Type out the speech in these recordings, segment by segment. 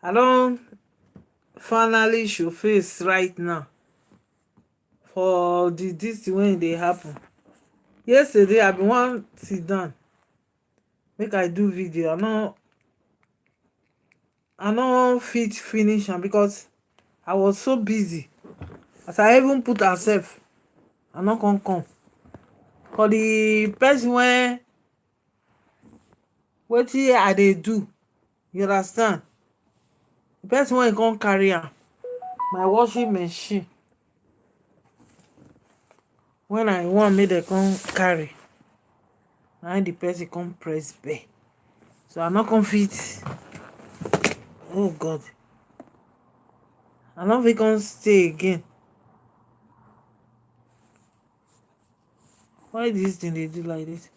I don't finally show face right now for this thing when they happen. Yesterday I been wan sit down make I do video. I no fit finish am because I was so busy. As I even put herself, I no come. For the person when wetin I dey do, you understand? The person when come carry am, my washing machine. When I want make dem come carry, na the person come press bell. So I no come fit. Oh God, I no fit come stay again. Why this thing dey do like this?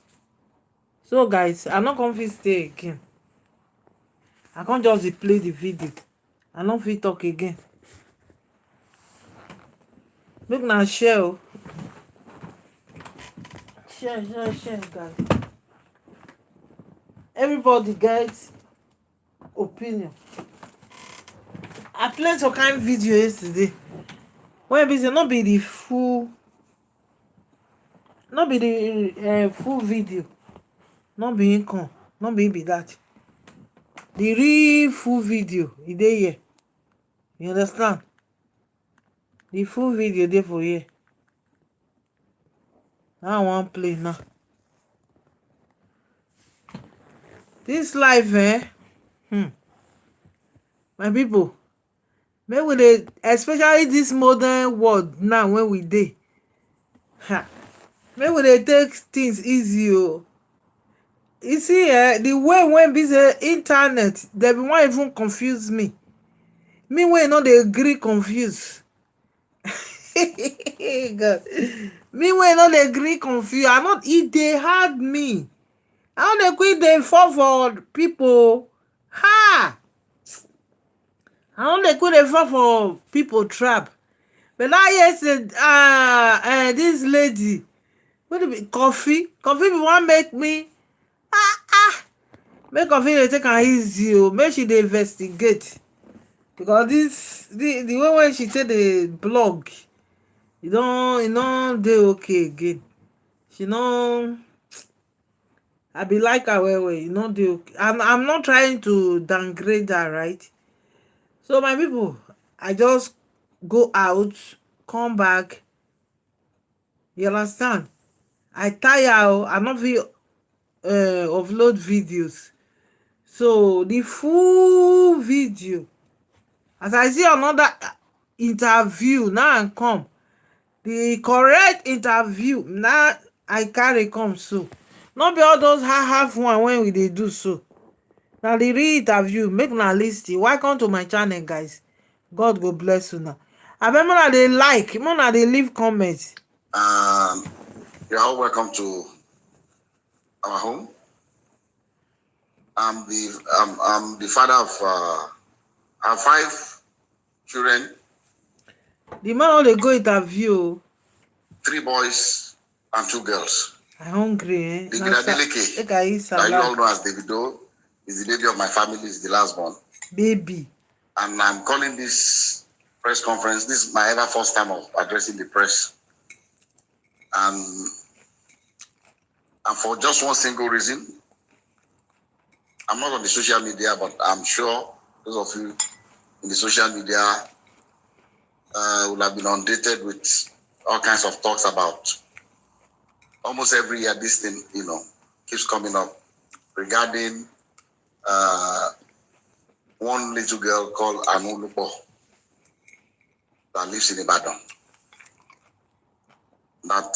So guys, I no come fit stay again. I can't just dey play the video. I no fit talk again. Make na share o. Share, guys. Everybody gets opinion. I played some kind of video yesterday. When be say not be the full, not be the full video, not be income, not be that. The real full video e dey here. You understand? The full video dey for here. Now I wan play now. This life, my people, make we dey, especially this modern world now when we dey, make we dey take things easy o. You see, the way when be say internet, dem bin wan even confuse me. Me wey no dey gree confuse. God. Me wey no dey gree confuse, I no, e dey hard me. I no dey quick dey fall for people. Ha! I no dey quick dey fall for people trap. But now yesterday, this lady, what be coffee be wan make me make coffee dey take am easy o, make she dey investigate. Because this the way when she take the blog, e no dey okay again. She no, I be like her well, e no dey okay. I'm not trying to downgrade her, right? So my people, I just go out, come back. You understand? I tire. I no fit upload videos. So the full video, as I see another interview now I come, the correct interview now I carry come. So not be all those half one when we dey do so. Now the real interview, make una listen. Welcome to my channel, guys. God go bless you now. Abeg una dey like, una dey leave comments. You're all welcome to our home. I'm the father of our 5 children. The man only go interview. 3 boys and 2 girls. I'm hungry, eh? The Adeleke, that you all know as Davido, is the baby of my family, is the last born. Baby. And I'm calling this press conference. This is my ever first time of addressing the press. And for just one single reason. I'm not on the social media, but I'm sure those of you in the social media will have been inundated with all kinds of talks about almost every year this thing, keeps coming up regarding one little girl called Anothe that lives in Ibadan. That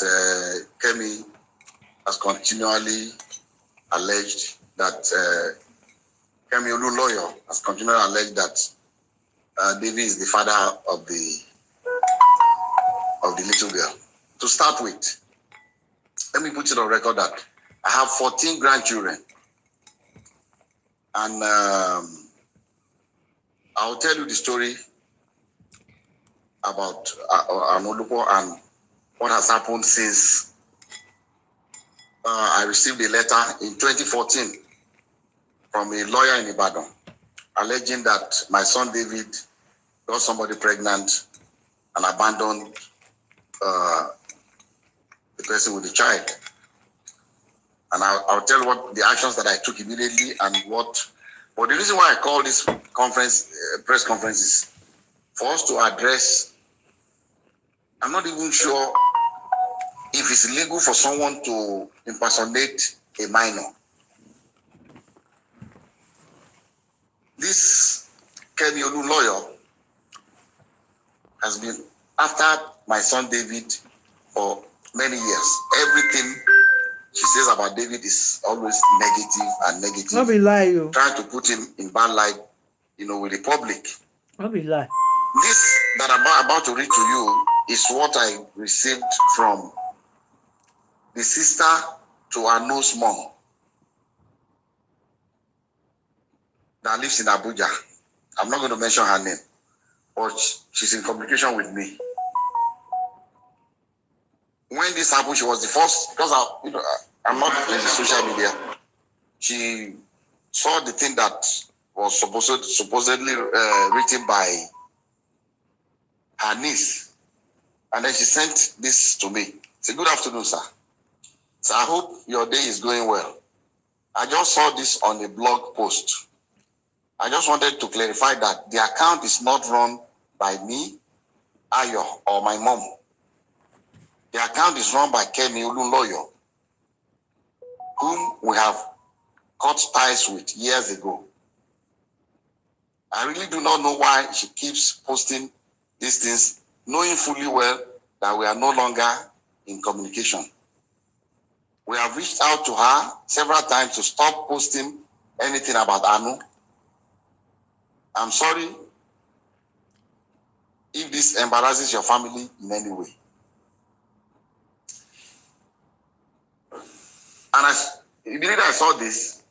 Kemi has continually alleged that Kemi Olu lawyer has continually alleged that David is the father of the little girl. To start with, let me put it on record that I have 14 grandchildren, and I'll tell you the story about Anothe and what has happened since I received a letter in 2014 from a lawyer in Ibadan alleging that my son David got somebody pregnant and abandoned the person with the child. And I'll tell you what the actions that I took immediately and what. But the reason why I call this conference, press conference, is for us to address. I'm not even sure if it's legal for someone to impersonate a minor. This Kenny Olu lawyer has been after my son David for many years. Everything she says about David is always negative and negative. Not be lie, you. Trying to put him in bad light, with the public. Not be lie. This that I'm about to read to you is what I received from the sister to Anothe's mom that lives in Abuja. I'm not going to mention her name, but she's in communication with me. When this happened, she was the first, because I'm not in the social media. She saw the thing that was supposedly written by her niece, and then she sent this to me. Say, "Good afternoon, sir. So I hope your day is going well. I just saw this on a blog post. I just wanted to clarify that the account is not run by me, Ayo, or my mom. The account is run by Kenny Olu lawyer, whom we have cut ties with years ago. I really do not know why she keeps posting these things, knowing fully well that we are no longer in communication. We have reached out to her several times to stop posting anything about Anu. I'm sorry if this embarrasses your family in any way." And immediately I saw this,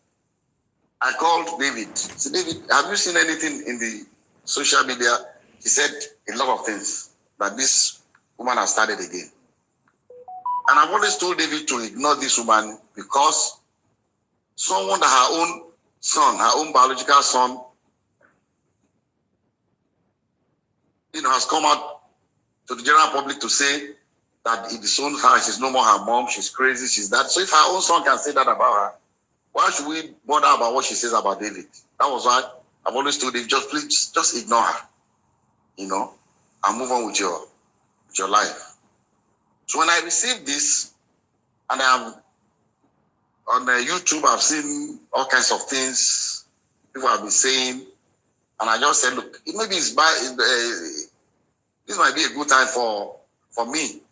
I called David. I said, "David, have you seen anything in the social media?" He said a lot of things, that this woman has started again. And I've always told David to ignore this woman, because someone that her own son, her own biological son, has come out to the general public to say that it disowned her, she's no more her mom, she's crazy, she's that. So if her own son can say that about her, why should we bother about what she says about David? That was why I've always told David, just ignore her, and move on with your life. So when I received this, and I'm on YouTube, I've seen all kinds of things people have been saying, and I just said, look, maybe this might be a good time for me,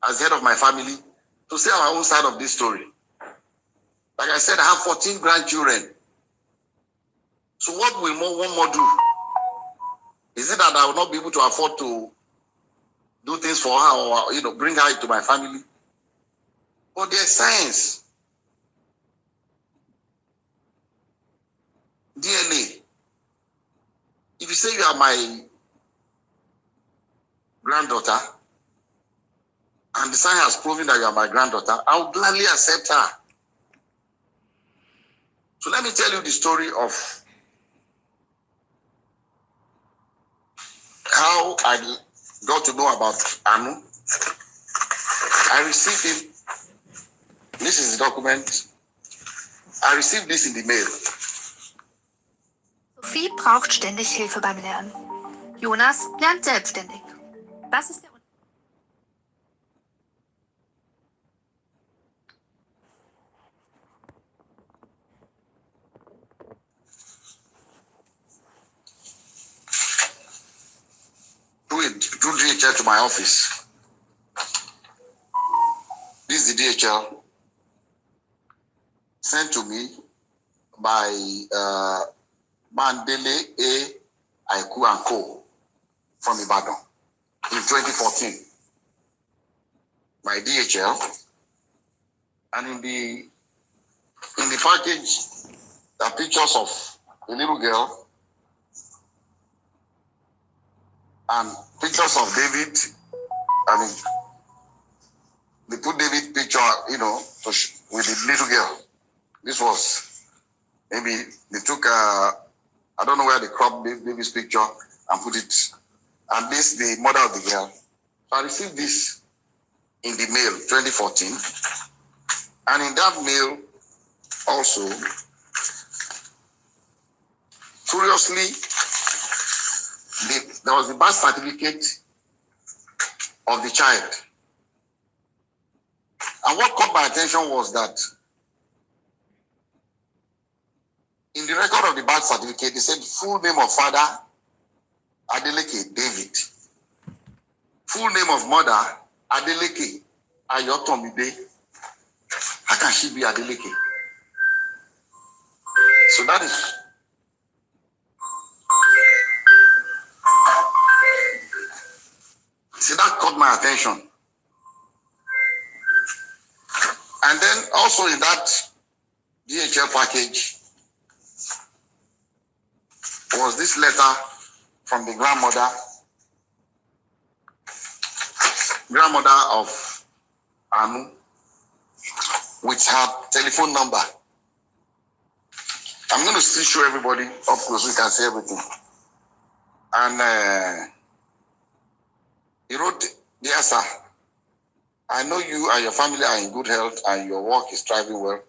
as head of my family, to say our own side of this story. Like I said, I have 14 grandchildren. So what will one more do? Is it that I will not be able to afford to do things for her, or bring her into my family? But there's science. DNA. If you say you are my granddaughter, and the science has proven that you are my granddaughter, I will gladly accept her. So let me tell you the story of how I got to know about Anu. I received him. This is the document. I received this in the mail. Sophie braucht ständig Hilfe beim Lernen. Jonas lernt selbstständig. Das ist der Through DHL to my office. This is the DHL sent to me by Mandele A. Aiku and Co. from Ibadan in 2014. My DHL, and in the package, there are pictures of a little girl and pictures of David. I mean, they put David picture, with the little girl. This was, maybe they took I don't know where they cropped baby's picture and put it. And this, the mother of the girl. So I received this in the mail, 2014. And in that mail, also, curiously, there was the birth certificate of the child. And what caught my attention was that in the record of the birth certificate, they said full name of father, Adeleke David. Full name of mother, Adeleke Ayotomide. How can she be Adeleke? So that is that caught my attention. And then also in that DHL package was this letter from the grandmother of Anu with her telephone number. I'm going to still show everybody up close so you can see everything. And he wrote, "Dear sir, I know you and your family are in good health and your work is thriving well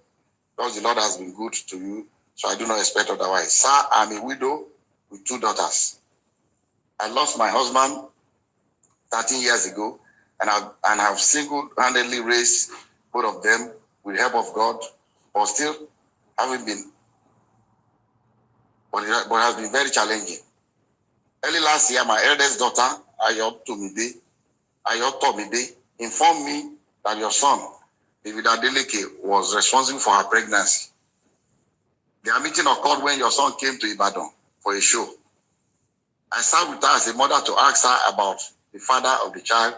because the Lord has been good to you, so I do not expect otherwise. Sir, I'm a widow with 2 daughters. I lost my husband 13 years ago and have single-handedly raised both of them with the help of God, but still haven't been, but it has been very challenging. Early last year, my eldest daughter, Ayotomide, informed me that your son, Davido Adeleke, was responsible for her pregnancy. Their meeting occurred when your son came to Ibadan for a show. I sat with her as a mother to ask her about the father of the child,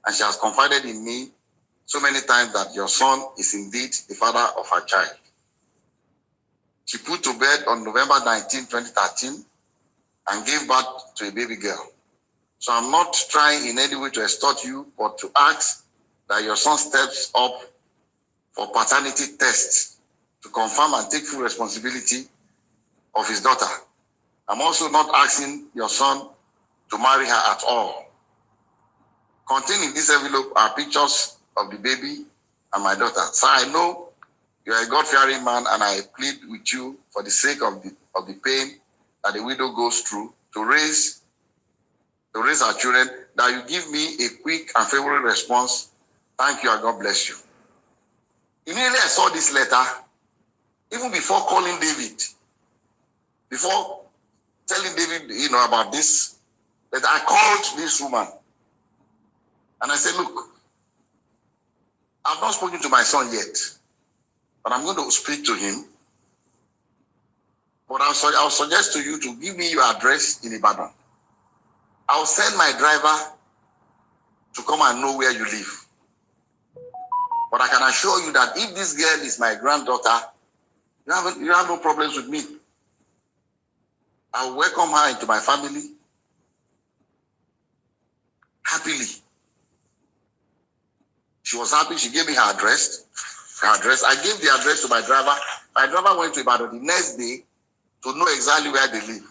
and she has confided in me so many times that your son is indeed the father of her child. She put to bed on November 19, 2013, and gave birth to a baby girl. So I'm not trying in any way to extort you, but to ask that your son steps up for paternity tests to confirm and take full responsibility of his daughter. I'm also not asking your son to marry her at all. Contained in this envelope are pictures of the baby and my daughter. Sir, I know you are a God-fearing man, and I plead with you for the sake of the pain that the widow goes through to raise our children, that you give me a quick and favorable response. Thank you and God bless you. Immediately I saw this letter, even before calling David, before telling David, about this, that I called this woman and I said, look, I've not spoken to my son yet, but I'm going to speak to him. But I'll suggest to you to give me your address in Ibadan. I'll send my driver to come and know where you live. But I can assure you that if this girl is my granddaughter, you have no problems with me. I'll welcome her into my family happily. She was happy. She gave me her address. I gave the address to my driver. My driver went to Ibadan the next day to know exactly where they live.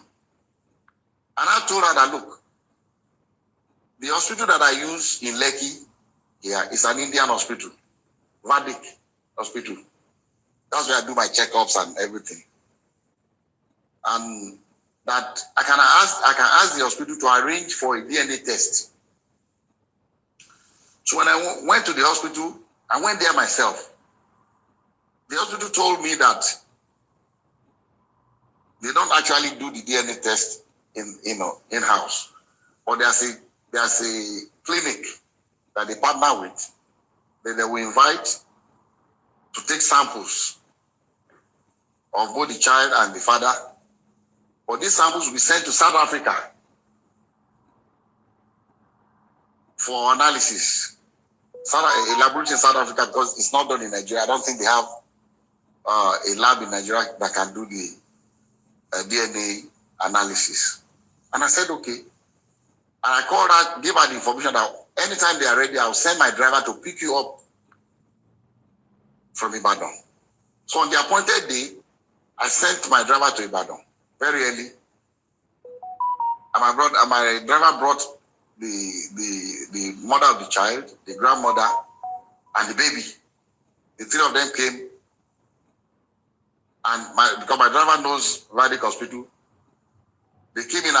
And I told her that, look, the hospital that I use in Lekki here is an Indian hospital, Vadik Hospital. That's where I do my checkups and everything. And that I can ask the hospital to arrange for a DNA test. So when I went to the hospital, I went there myself. The hospital told me that they don't actually do the DNA test in-house, but there's a clinic that they partner with that they will invite to take samples of both the child and the father. But these samples will be sent to South Africa for analysis. A laboratory in South Africa, because it's not done in Nigeria. I don't think they have a lab in Nigeria that can do the DNA analysis. And I said, okay. And I called her, gave her the information that anytime they are ready, I'll send my driver to pick you up from Ibadan. So on the appointed day, I sent my driver to Ibadan very early And my driver brought the mother of the child, the grandmother, and the baby. The three of them came, and because my driver knows Adeleke Hospital, they came in.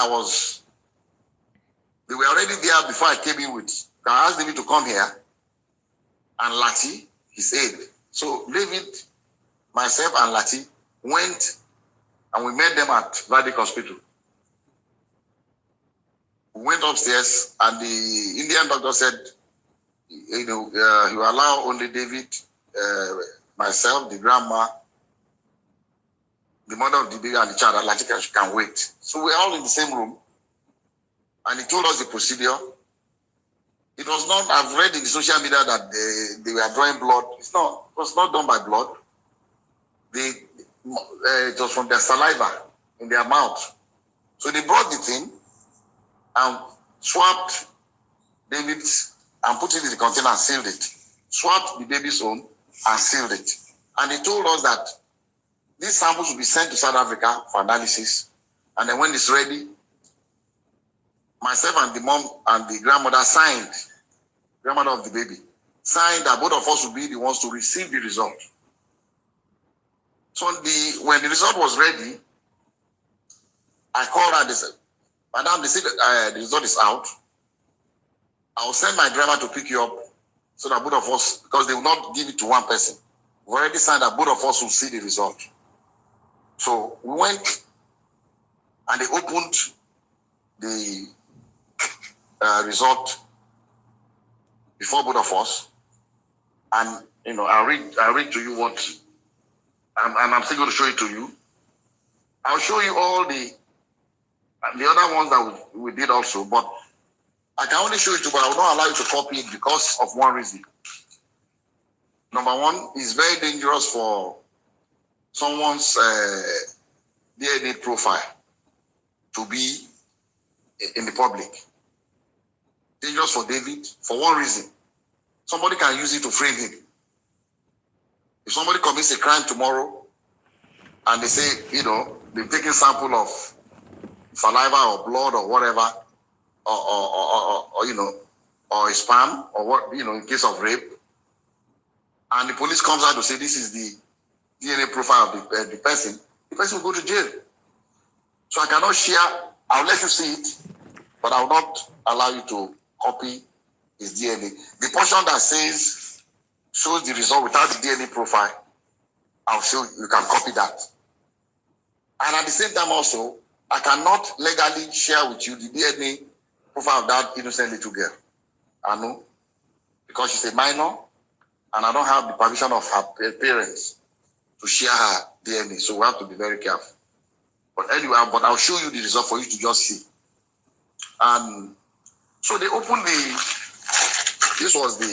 They were already there before I came in with. I asked David to come here, and Lati, his aide. So David, myself, and Lati went, and we met them at Adeleke Hospital. We went upstairs, and the Indian doctor said, he will allow only David, myself, the grandma, the mother of the baby, and the child, and Lati can wait. So we're all in the same room, and he told us the procedure. It was not, I've read in the social media that they were drawing blood. It was not done by blood. It was from their saliva in their mouth. So they brought the thing and swapped David's and put it in the container and sealed it. Swapped the baby's own and sealed it. And they told us that these samples will be sent to South Africa for analysis. And then when it's ready, myself and the mom and the grandmother signed, grandmother of the baby, signed that both of us would be the ones to receive the result. So when the result was ready, I called her. They said, "Madam, they said the result is out. I'll send my driver to pick you up so that both of us, because they will not give it to one person. We've already signed that both of us will see the result." So we went and they opened the result before both of us. And, I'll read to you what, and I'm still going to show it to you. I'll show you all the other ones that we did also, but I can only show it to you, but I will not allow you to copy it because of one reason. Number one, it's very dangerous for someone's DNA profile to be in the public. Dangerous for David for one reason. Somebody can use it to frame him. If somebody commits a crime tomorrow and they say, they've taken sample of saliva or blood or whatever, or a sperm or what, in case of rape, and the police comes out to say this is the DNA profile of the person will go to jail. So I cannot share. I'll let you see it, but I will not allow you to copy his DNA. The portion that shows the result without the DNA profile, I'll show you can copy that. And at the same time also, I cannot legally share with you the DNA profile of that innocent little girl. I know, because she's a minor, and I don't have the permission of her parents to share her DNA. So we have to be very careful. But anyway, I'll show you the result for you to just see. And so they opened this was the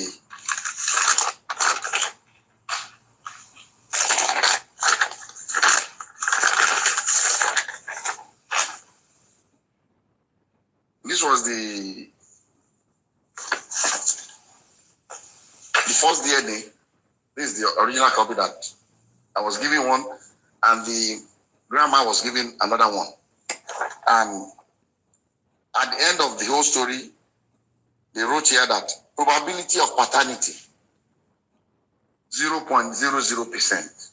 first DNA. This is the original copy that I was giving one, and the grandma was giving another one. And at the end of the whole story, they wrote here that probability of paternity 0.00%.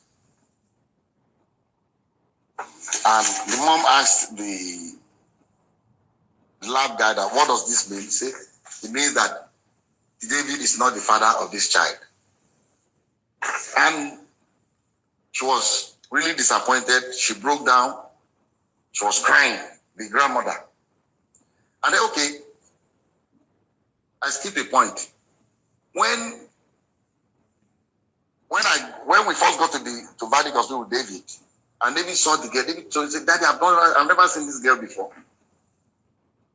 And the mom asked the lab guy that, what does this mean? He said, it means that David is not the father of this child. And she was really disappointed. She broke down. She was crying, the grandmother. And then, okay, I skipped a point. When we first got to Adeleke Hospital with David, and David saw the girl, David said, "Daddy, I've never seen this girl before."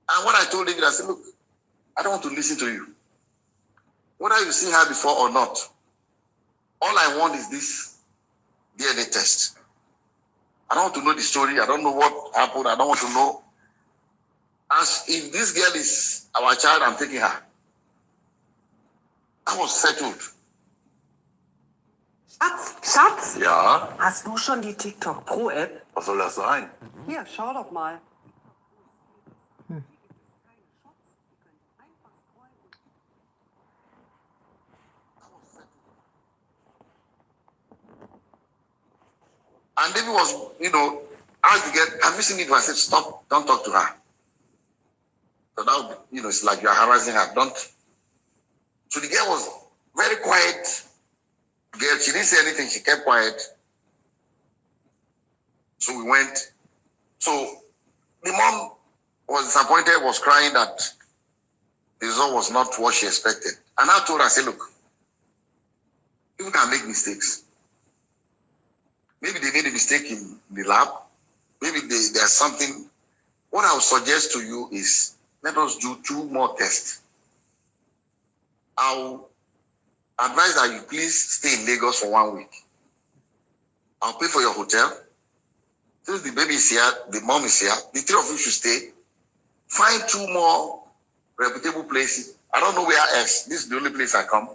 And when I told David, I said, "Look, I don't want to listen to you. Whether you see her before or not, all I want is this DNA test. I don't want to know the story. I don't know what happened. I don't want to know. As if this girl is our child, I'm taking her." I was settled. Schatz? Ja, Hast du schon die TikTok Pro App? was soll das sein? Hier, schau doch mal. And David was, asked to get, have you seen it? I said, stop, don't talk to her. So that would be, it's like you're harassing her. Don't. So the girl was very quiet. Girl, she didn't say anything. She kept quiet. So we went. So the mom was disappointed, was crying that the result was not what she expected. And I told her, I said, look, people can make mistakes. Maybe they made a mistake in the lab. Maybe there's something. What I would suggest to you is let us do 2 more tests. I'll advise that you please stay in Lagos for 1 week. I'll pay for your hotel. Since the baby is here, the mom is here, the 3 of you should stay. Find 2 more reputable places. I don't know where else. This is the only place I come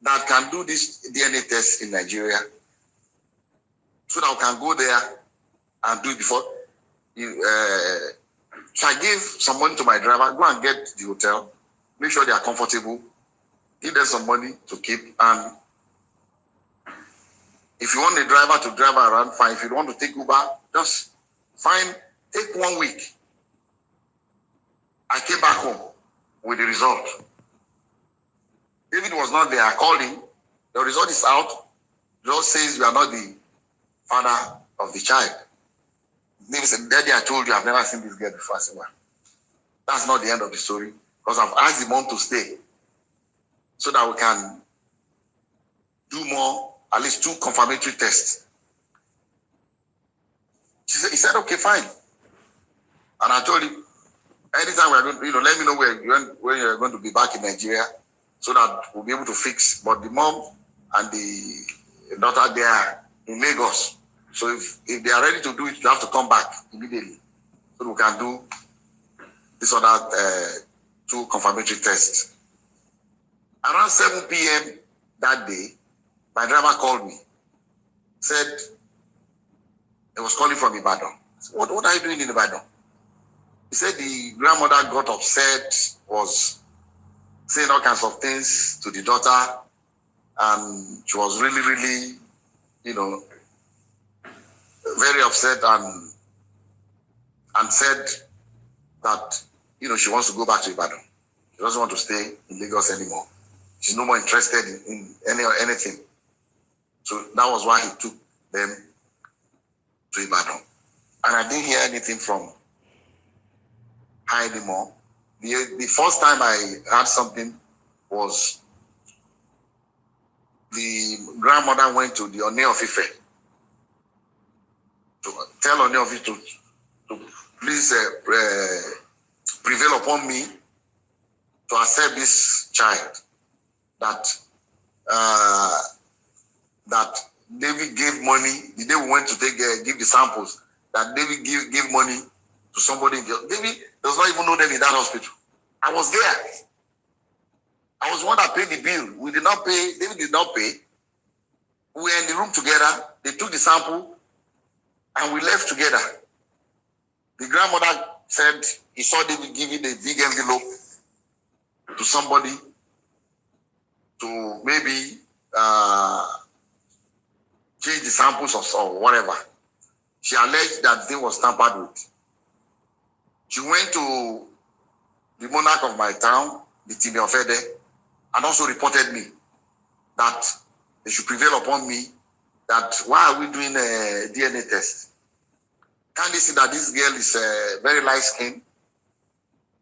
that can do this DNA test in Nigeria. So that I can go there and do it before. So I gave some money to my driver, go and get the hotel, make sure they are comfortable, give them some money to keep, and if you want a driver to drive around, fine. If you want to take Uber, just take 1 week. I came back home with the result. David was not there. I called him. The result is out. The result says you are not the father of the child. David said, Daddy, I told you I've never seen this girl before. I said, well, that's not the end of the story, because I've asked the mom to stay so that we can do more, at least 2 confirmatory tests. He said, okay, fine. And I told him, anytime we're going to, let me know when you're going to be back in Nigeria so that we'll be able to fix. But the mom and the daughter, they are in Lagos. So if they are ready to do it, you have to come back immediately so we can do this other 2 confirmatory tests. Around 7 p.m. that day, my driver called me, said he was calling from Ibadan. I said, what are you doing in Ibadan? He said the grandmother got upset, was saying all kinds of things to the daughter, and she was really, really, very upset and said that, she wants to go back to Ibadan. She doesn't want to stay in Lagos anymore. She's no more interested in anything. So that was why he took them to Ibadan. And I didn't hear anything from her anymore. The first time I heard something was the grandmother went to the Anothe of Ife to tell Anothe of Ife to please prevail upon me to accept this child that David gave money. The day we went to give the samples, that David gave money to somebody. David does not even know them in that hospital. I was there. I was the one that paid the bill. We did not pay. David did not pay. We were in the room together. They took the sample and we left together. The grandmother said he saw David giving a big envelope to somebody to maybe change the samples or whatever. She alleged that the thing was tampered with. She went to the monarch of my town, the Timi of Ede, and also reported me that they should prevail upon me that why are we doing a DNA test? Can't they see that this girl is very light-skinned,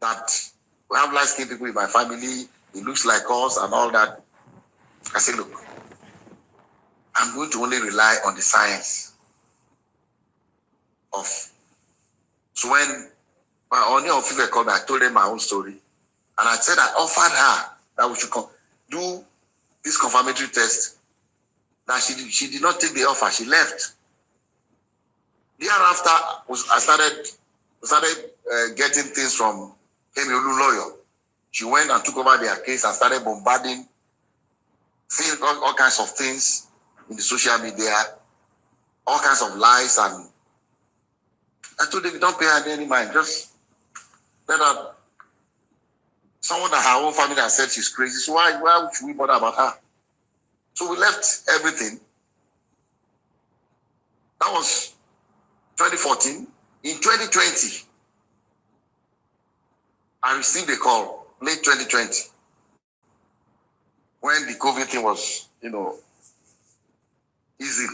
that we have light-skinned people in my family, it looks like us and all that. I said, look, I'm going to only rely on the science of. So when my Anothe of Ife called me, I told them my own story. And I said I offered her that we should do this confirmatory test. That she did not take the offer, she left. Thereafter, I started getting things from Emiolu lawyer. She went and took over their case and started bombarding, saying all kinds of things in the social media, all kinds of lies, and I told them, don't pay her any mind, just let her. Someone that her own family has said she's crazy, so why should we bother about her? So we left everything. That was 2014. In 2020, I received a call, late 2020, when the COVID thing was, easy.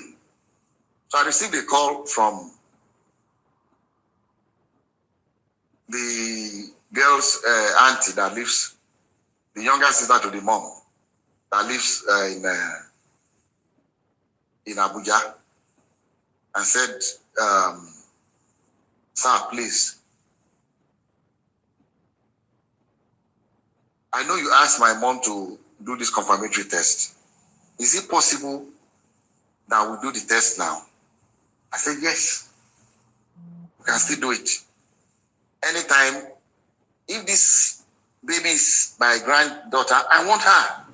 So I received a call from the girl's auntie that lives, the younger sister to the mom that lives in Abuja, and said, sir, please, I know you asked my mom to do this confirmatory test. Is it possible that we do the test now? I said, yes, we can still do it. Anytime, if this baby is my granddaughter, I want her.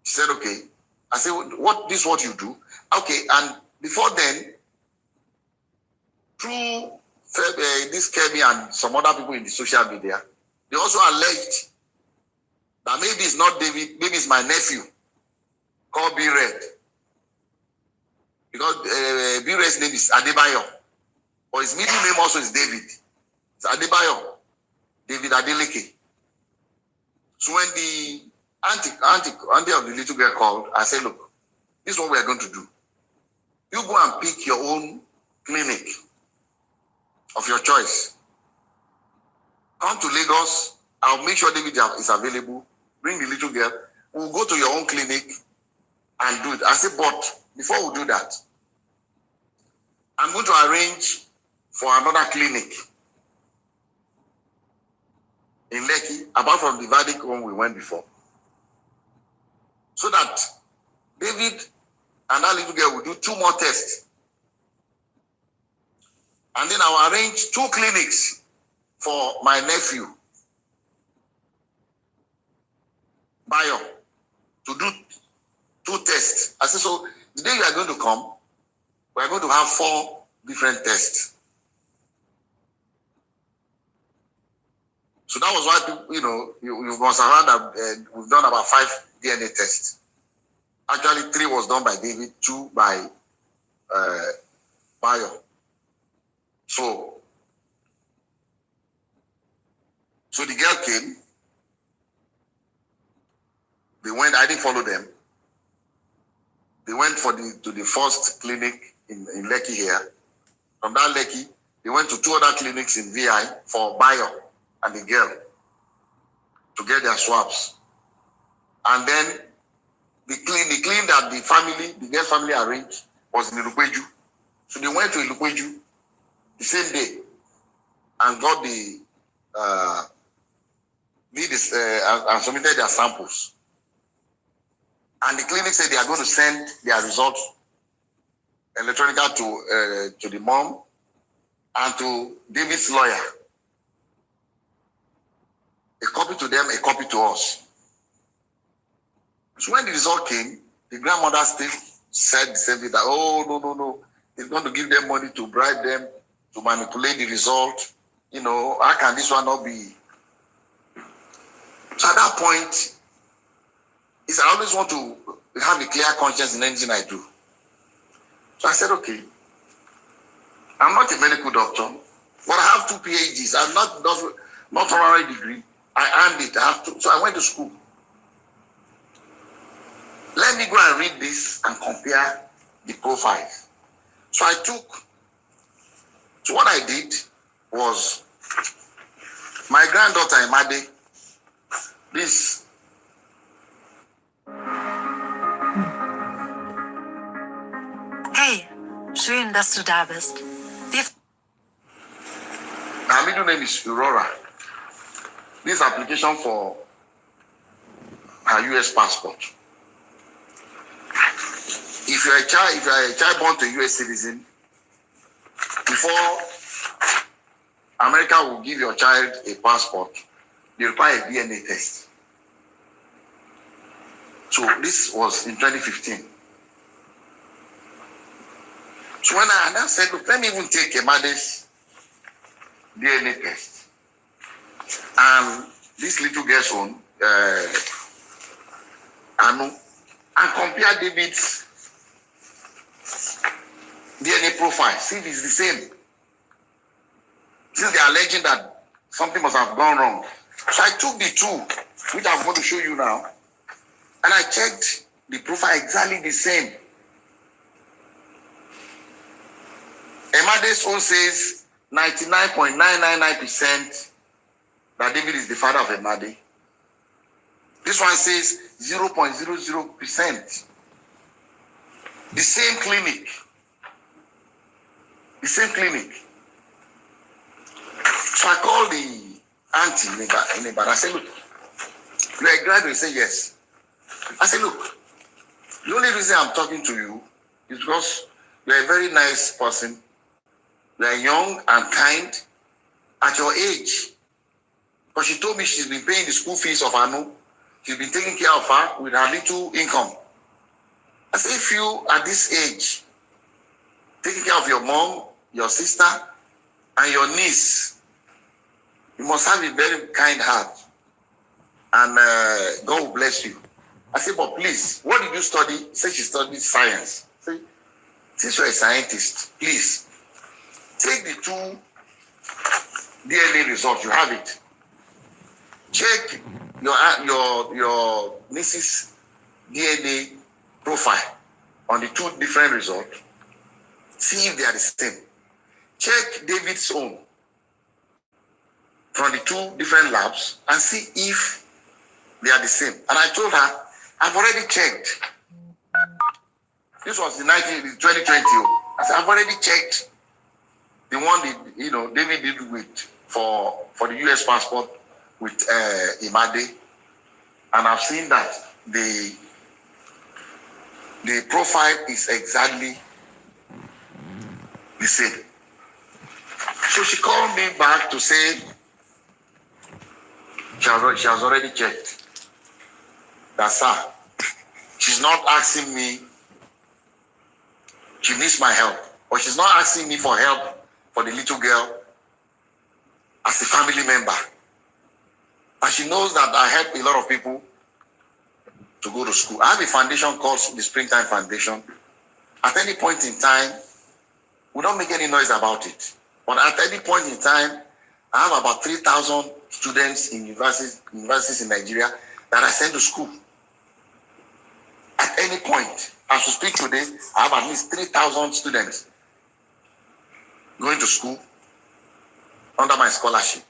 She said, okay. I said, this is what you do? Okay, and before then, through this Kemi and some other people in the social media, they also alleged that maybe it's not David, maybe it's my nephew called B-Red. Because B-Red's name is Adebayo, but his middle name also is David. It's Adebayo, David Adeleke. So when the auntie of the little girl called, I said, look, this is what we are going to do. You go and pick your own clinic of your choice. Come to Lagos. I'll make sure David is available. Bring the little girl. We'll go to your own clinic and do it. I said, but before we do that, I'm going to arrange for another clinic in Lekki, apart from the Vedic one we went before, so that David and that little girl will do 2 more tests. And then I'll arrange 2 clinics for my nephew, Bayo, to do 2 tests. I said, so the day you are going to come, we are going to have 4 different tests. So that was why people, you must have heard that we've done about 5 DNA tests. Actually, 3 was done by David, 2 by Bayo. So the girl came. They went. I didn't follow them. They went to the first clinic in Lekki here. From that Lekki, they went to 2 other clinics in VI for Bayo and the girl to get their swabs. And then the clinic that the girl family arranged was in Ilukweju. So they went to Ilukweju the same day and got and submitted their samples. And the clinic said they are going to send their results electronically to the mom and to David's lawyer. A copy to them, a copy to us. So when the result came, the grandmother still said the same thing, that, oh, no, it's going to give them money to bribe them, to manipulate the result. How can this one not be? So at that point, I always want to have a clear conscience in anything I do. So I said, okay, I'm not a medical doctor, but I have 2 PhDs. I'm not honorary degree. I earned it. So I went to school. Let me go and read this and compare the profiles. So what I did was, my granddaughter Anothe, this. Hey, schön, dass du da bist. Her middle name is Aurora. This application for her US passport. If you are a child born to a US citizen, before America will give your child a passport, they require a DNA test. So this was in 2015. So when I said, look, let me even take Anathe's DNA test and this little girl's own, Anu, and compare David's DNA profile, see if it's the same. Since they are alleging that something must have gone wrong. So I took the two, which I'm going to show you now, and I checked the profile exactly the same. Emade's own says 99.999% that David is the father of Emade. This one says 0.00%. The same clinic. The same clinic. So I called the auntie in Ibadan. I said, look, you are a graduate? He said, yes. I said, look, the only reason I'm talking to you is because you are a very nice person. You are young and kind at your age. But she told me she's been paying the school fees of Anu. She's been taking care of her with her little income. I said, if you at this age, taking care of your mom, your sister, and your niece, you must have a very kind heart. And God will bless you. I said, but please, what did you study? She said she studied science. I said, since you're a scientist, please, take the two DNA results. You have it. Check your niece's DNA profile on the two different results. See if they are the same. Check David's own from the two different labs and see if they are the same. And I told her, I've already checked. This was the 2020. I said, I've already checked the one David did with for the US passport with Emade, and I've seen that the profile is exactly the same. So she called me back to say she has already checked. That's her. She's not asking me. She needs my help, but she's not asking me for help for the little girl as a family member. And she knows that I help a lot of people to go to school. I have a foundation called the Springtime Foundation. At any point in time, we don't make any noise about it. But at any point in time, I have about 3,000 students in universities in Nigeria that I send to school. At any point, as we speak today, I have at least 3,000 students going to school under my scholarship.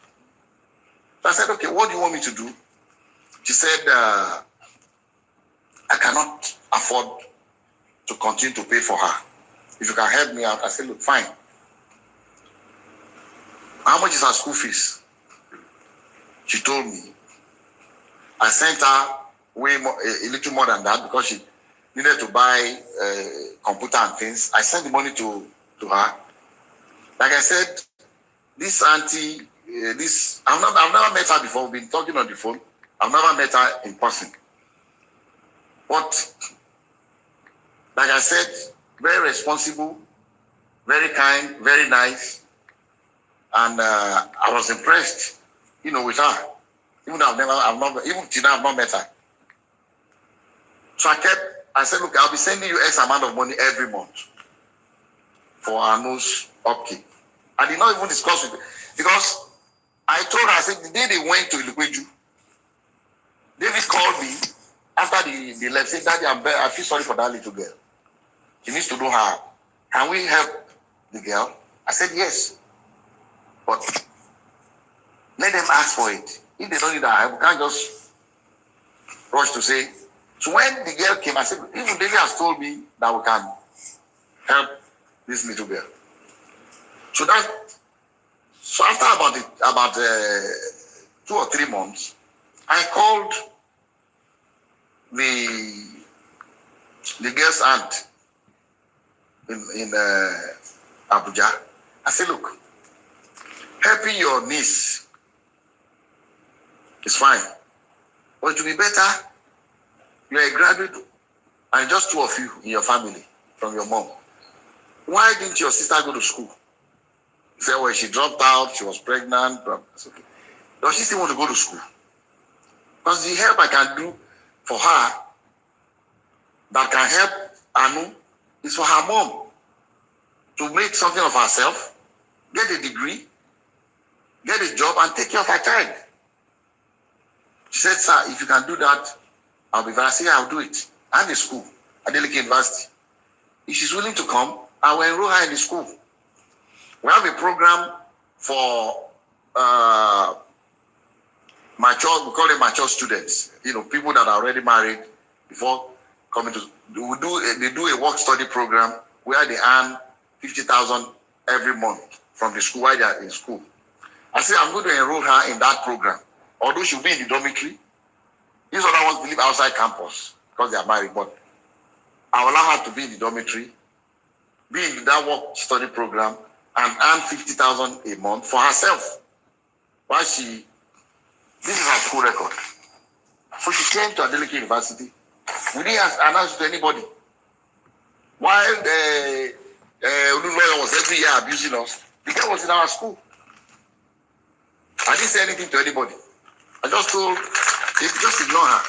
So I said, okay, what do you want me to do? She said, I cannot afford to continue to pay for her. If you can help me out. I said, look, fine. How much is her school fees? She told me. I sent her way more, a little more than that, because she needed to buy computer and things. I sent the money to her. Like I said, this auntie, I've never met her before. We've been talking on the phone. I've never met her in person. But like I said, very responsible, very kind, very nice, and I was impressed, with her. Even though even till now I've not met her. So I said, look, I'll be sending you X amount of money every month for Anu's upkeep. I did not even discuss with her, because I told her, I said, the day they went to Ilukweju, David called me after the left, said, Daddy, I feel sorry for that little girl. She needs to do her. Can we help the girl? I said, yes. But let them ask for it. If they don't need our help, we can't just rush to say. So when the girl came, I said, even David has told me that we can help this little girl. So after about 2 or 3 months, I called the girl's aunt in Abuja. I said, look, helping your niece is fine, but it will be better. You are a graduate and just 2 of you in your family from your mom. Why didn't your sister go to school? He said, well, she dropped out, she was pregnant. That's okay. Does she still want to go to school? Because the help I can do for her that can help Anu is for her mom. to make something of herself, get a degree, get a job, and take care of her child. She said, sir, if you can do that, I'll be very happy. I'll do it. I have a school, Adeleke University. If she's willing to come, I will enroll her in the school. We have a program for mature, we call it mature students. You know, people that are already married before coming to, they do a work study program where they earn 50,000 every month from the school while they are in school. I said, I'm going to enroll her in that program. Although she'll be in the dormitory, these other ones live outside campus because they are married, but I will allow her to be in the dormitory, be in that work study program, and earn 50,000 a month for herself. While this is her school record. So she came to Adeleke University. We didn't announce it to anybody. While the lawyer was every year abusing us, the girl was in our school. I didn't say anything to anybody. I just told, just ignore her.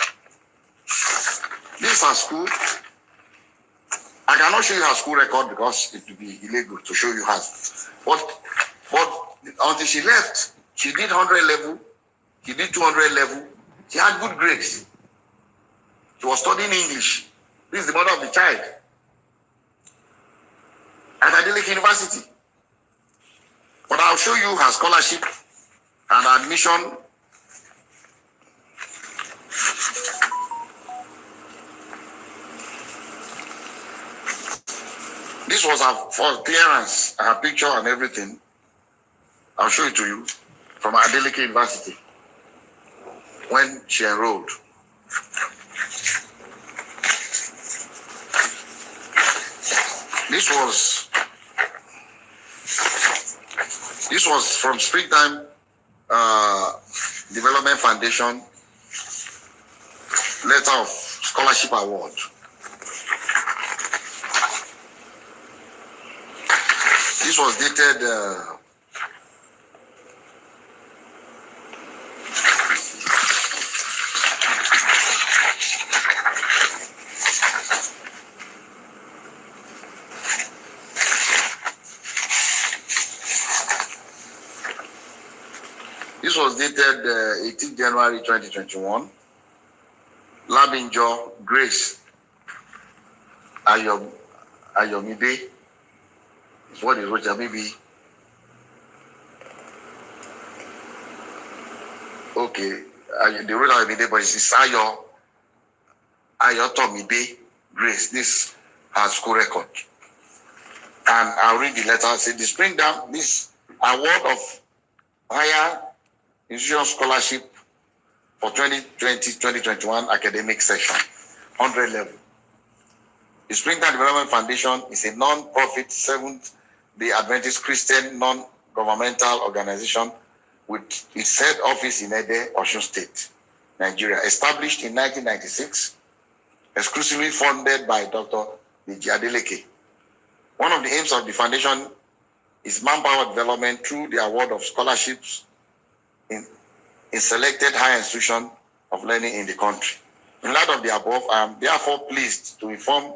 This is her school. I cannot show you her school record because it would be illegal to show you hers. But until she left, she did 100 level, she did 200 level, she had good grades. She was studying English. This is the mother of the child at Adeleke University. But I'll show you her scholarship and admission. This was her for clearance, her picture and everything. I'll show it to you from Adeleke University when she enrolled. This was from Springtime Development Foundation letter of scholarship award. This was dated This was dated 18 January 2021. Labinjo Grace Ayomide is what is wrote. Maybe okay. They wrote Ayomide, but it's Ayotomide Grace. This has school record. And I'll read the letter. Say the spring down this award of higher institutional scholarship for 2020-2021 academic session, 100 level. The Springtime Development Foundation is a non-profit Seventh-day Adventist Christian non-governmental organization with its head office in Ede, Osun State, Nigeria, established in 1996, exclusively funded by Dr. Adeleke. One of the aims of the foundation is manpower development through the award of scholarships in selected higher institutions of learning in the country. In light of the above, I am therefore pleased to inform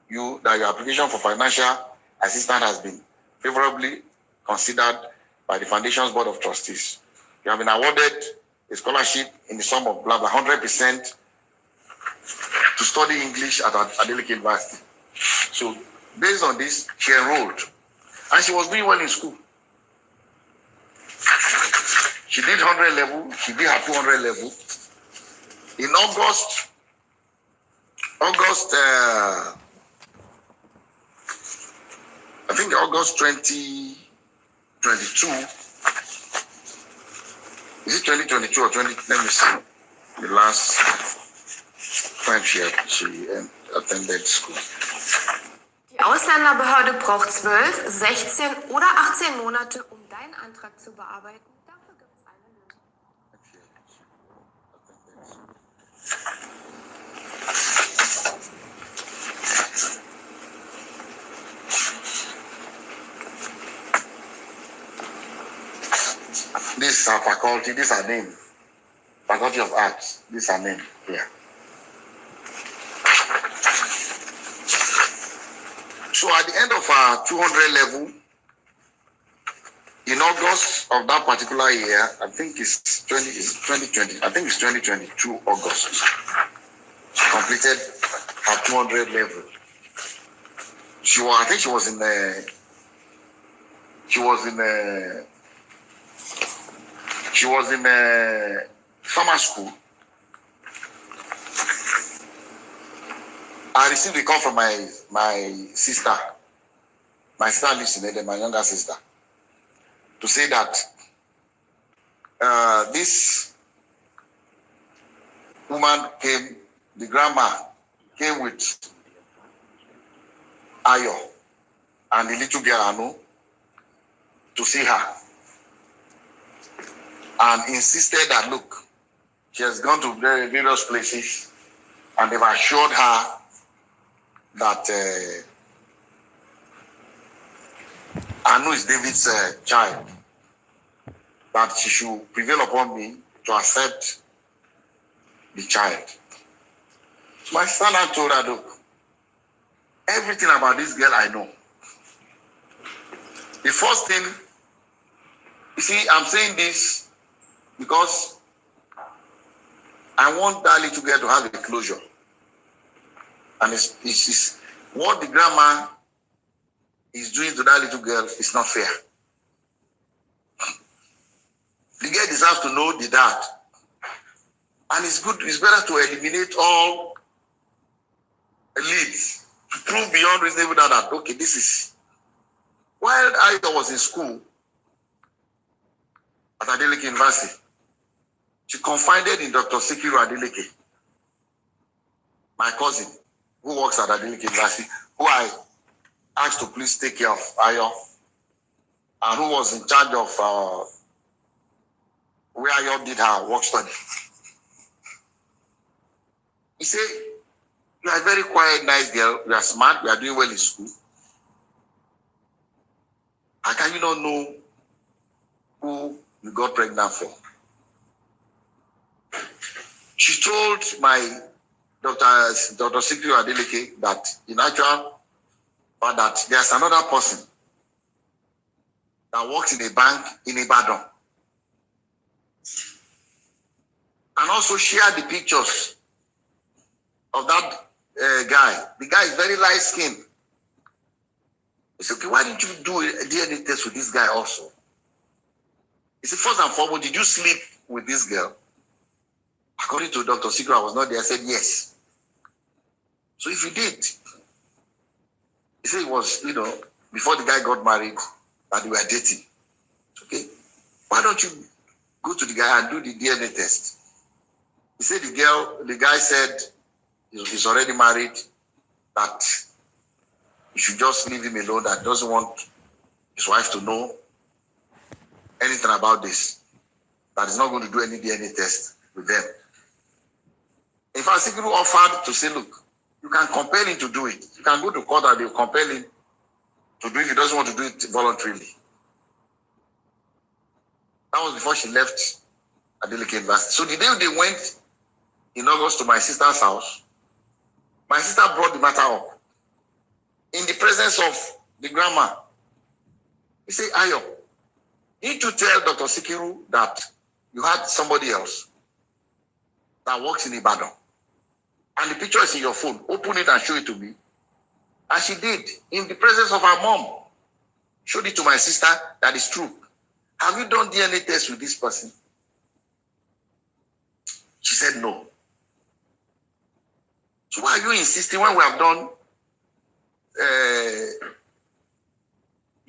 you that your application for financial assistance has been favorably considered by the Foundation's Board of Trustees. You have been awarded a scholarship in the sum of 100% to study English at Adeleke University. So, based on this, she enrolled. And she was doing well in school. She did 100 level, she did her 200 level. In August I think August 2022, is it 2022 or 20, let me see, the last time she attended school. Die Ausländerbehörde braucht 12, 16 oder 18 Monate, um deinen Antrag zu bearbeiten. Dafür gibt es eine Lösung. This is our faculty, this is our name. Faculty of Arts, this is our name here. So So at the end of our 200 level, in August of that particular year, I think it's 2020. I think it's 2022 August. She completed her 200 level. I think she was in summer school. I received a call from my sister. My sister lives in Eden, my younger sister, to say that this woman came, the grandma came with Ayo and the little girl Anu to see her, and insisted that, look, she has gone to various places and they've assured her that Anu is David's child, that she should prevail upon me to accept the child. So my son had told her, look, everything about this girl I know. The first thing, you see, I'm saying this because I want that little girl to have a closure. And it's what the grandma is doing to that little girl is not fair. The girl deserves to know the dad. And it's better to eliminate all leads to prove beyond reasonable doubt that, okay, this is. While I was in school at Adeleke University, she confided in Dr. Sikiru Adeleke, my cousin, who works at Adeleke University, who I asked to please take care of Ayo, and who was in charge of where Ayo did her work study. He said, you are a very quiet, nice girl, you are smart, you are doing well in school. How can you not know who you got pregnant for? She told my Dr. Sikiru Adeleke that in actual, but that there's another person that works in a bank in Ibadan, and also share the pictures of that guy. The guy is very light skinned. He said, okay, why didn't you do a DNA test with this guy also? He said, first and foremost, did you sleep with this girl? According to Dr. Sikiru, I was not there. I said, yes. So if you did, he said it was, before the guy got married, that they were dating. Okay. Why don't you go to the guy and do the DNA test? He said the guy said he's already married, that you should just leave him alone, that doesn't want his wife to know anything about this, that he's not going to do any DNA test with them. In fact, Sikiru offered to say, look, you can compel him to do it. You can go to court and they'll compel him to do it if he doesn't want to do it voluntarily. That was before she left Adeleke University. So the day they went in August to my sister's house, my sister brought the matter up in the presence of the grandma. He said, Ayo, need to tell Dr. Sikiru that you had somebody else that works in Ibadan. And the picture is in your phone. Open it and show it to me. And she did, in the presence of her mom. Showed it to my sister, that is true. Have you done DNA test with this person? She said no. So why are you insisting when we have done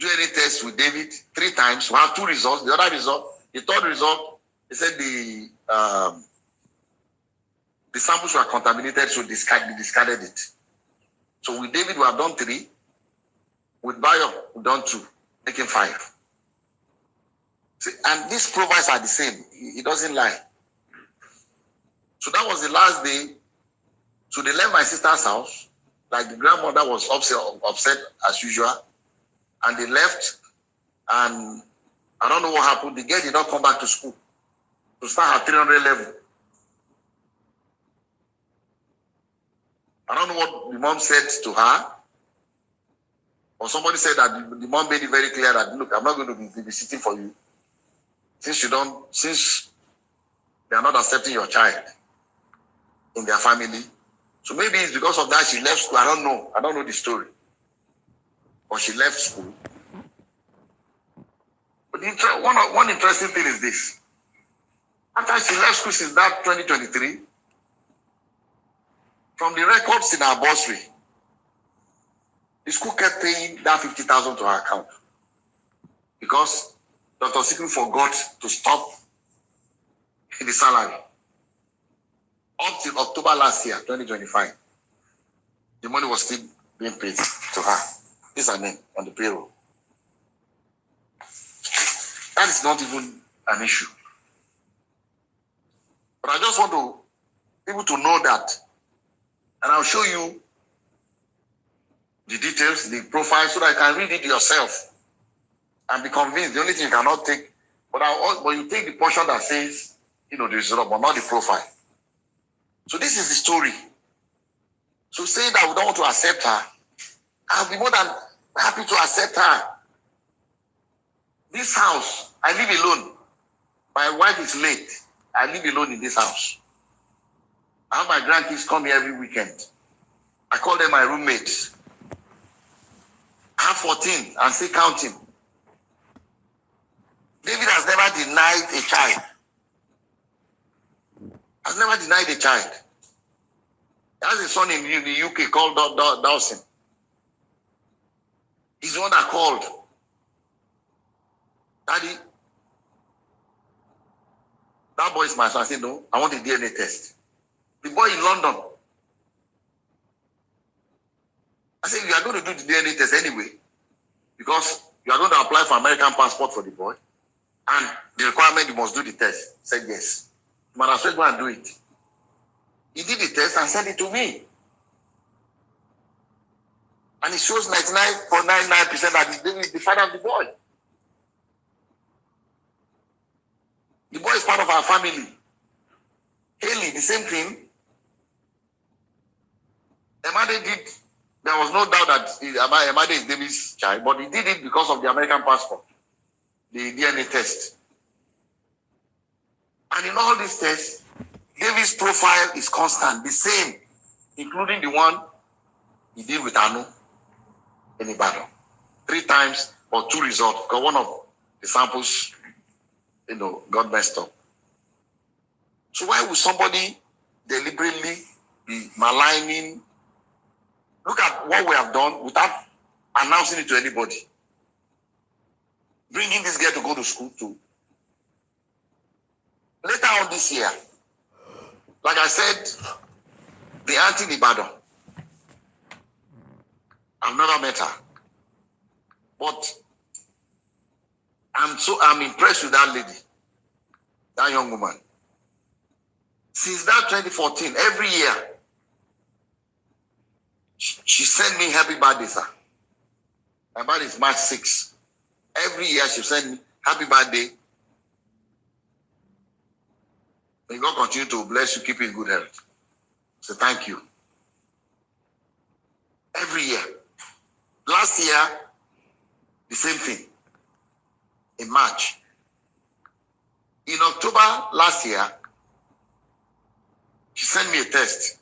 DNA test with David 3 times? We have 2 results. The other result, the third result, they said the samples were contaminated, so they discarded it. So with David, we have done 3. With Bayo, we've done 2, making 5. See, and these profiles are the same. He doesn't lie. So that was the last day. So they left my sister's house. Like the grandmother was upset as usual. And they left. And I don't know what happened. The girl did not come back to school to start her 300 level. I don't know what the mom said to her. Or somebody said that the mom made it very clear that, look, I'm not going to be babysitting for you. Since they are not accepting your child in their family. So maybe it's because of that she left school. I don't know. I don't know the story. Or she left school. But one interesting thing is this. After she left school since that 2023, from the records in our bursary, the school kept paying that 50,000 to her account because Dr. Sikru forgot to stop the salary. Up till October last year, 2025, the money was still being paid to her. This is her name on the payroll. That is not even an issue. But I just want people to know that, and I'll show you the details, the profile, so that you can read it yourself and be convinced. The only thing you cannot take, but you take the portion that says, the result, but not the profile. So this is the story. So saying that we don't want to accept her, I'll be more than happy to accept her. This house, I live alone. My wife is late. I live alone in this house. I have my grandkids come here every weekend. I call them my roommates. I have 14 and still counting. David has never denied a child. Has never denied a child. He has a son in the UK called Dawson. He's the one that called. Daddy, that boy is my son. I said, no, I want a DNA test. The boy in London. I said, you are going to do the DNA test anyway, because you are going to apply for American passport for the boy, and the requirement you must do the test. I said, yes. You might as well go and do it. He did the test and sent it to me. And it shows 99.99% that he's the father of the boy. The boy is part of our family. Haley, the same thing. Emade did. There was no doubt that Emade is David's child, but he did it because of the American passport, the DNA test. And in all these tests, David's profile is constant, the same, including the one he did with Anu in Ibadan. 3 times or 2 results, because one of the samples, got messed up. So why would somebody deliberately be maligning? Look at what we have done without announcing it to anybody. Bringing this girl to go to school too. Later on this year, like I said, the auntie in Ibadan, I've never met her. But I'm impressed with that lady, that young woman. Since that 2014, every year, she sent me happy birthday, sir. My birthday is March 6th. Every year she sent me happy birthday. May God continue to bless you, keep you in good health. So thank you. Every year. Last year, the same thing. In March. In October last year, she sent me a text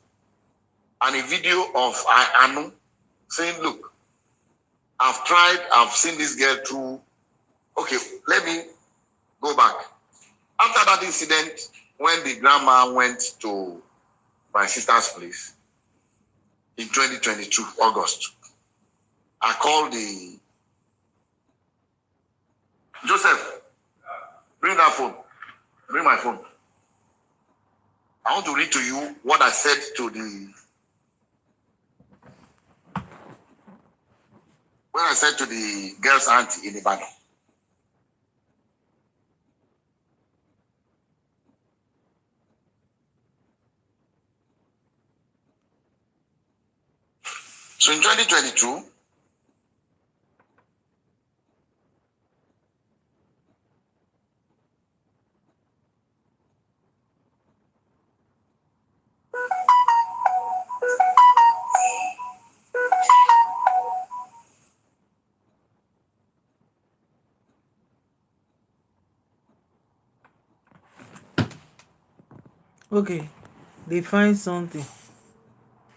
and a video of Anu saying, look, I've seen this girl through. Okay, let me go back. After that incident, when the grandma went to my sister's place in 2022, August, I called the Joseph, bring that phone. Bring my phone. I want to read to you what I said to the girl's auntie in Ibadan. So in 2022, Okay, they find something.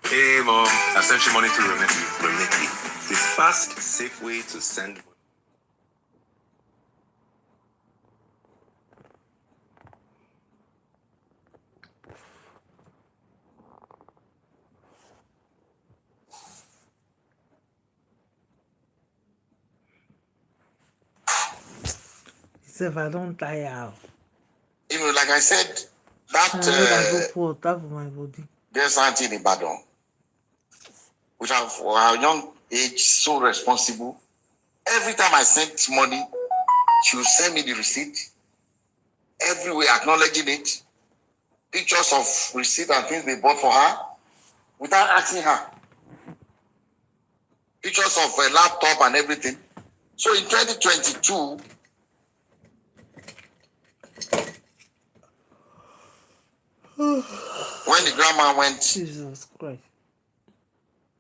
Hey mom, I sent you money to Remitly. The fast, safe way to send money. If I don't tire out. You know, like I said, that I go pour water for my body. there's auntie in Ibadan, which are for her young age so responsible. Every time I sent money, she will send me the receipt, everywhere acknowledging it, pictures of receipt and things they bought for her, without asking her. Pictures of a laptop and everything. So in 2022, when the grandma went Jesus Christ.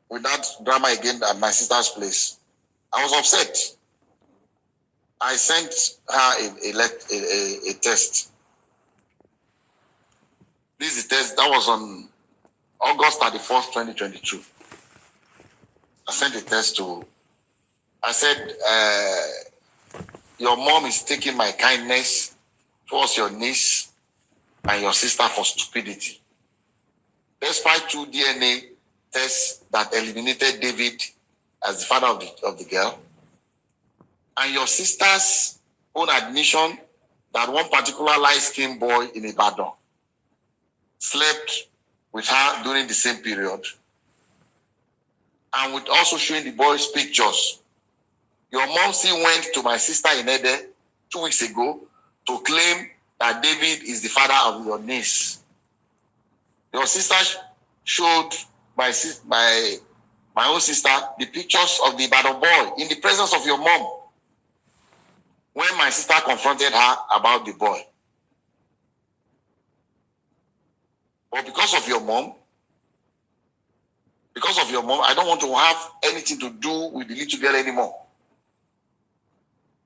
with that drama again at my sister's place, I was upset. I sent her a test. This is a test that was on August 31st, 2022. I sent a test to, I said, your mom is taking my kindness towards your niece and your sister for stupidity. Despite 2 DNA tests that eliminated David as the father of the girl, and your sister's own admission that one particular light-skinned boy in Ibadan slept with her during the same period, and with also showing the boy's pictures. Your mom still went to my sister in Anothe 2 weeks ago to claim that David is the father of your niece. Your sister showed my own sister the pictures of the Ibadan boy in the presence of your mom when my sister confronted her about the boy. But because of your mom, I don't want to have anything to do with the little girl anymore.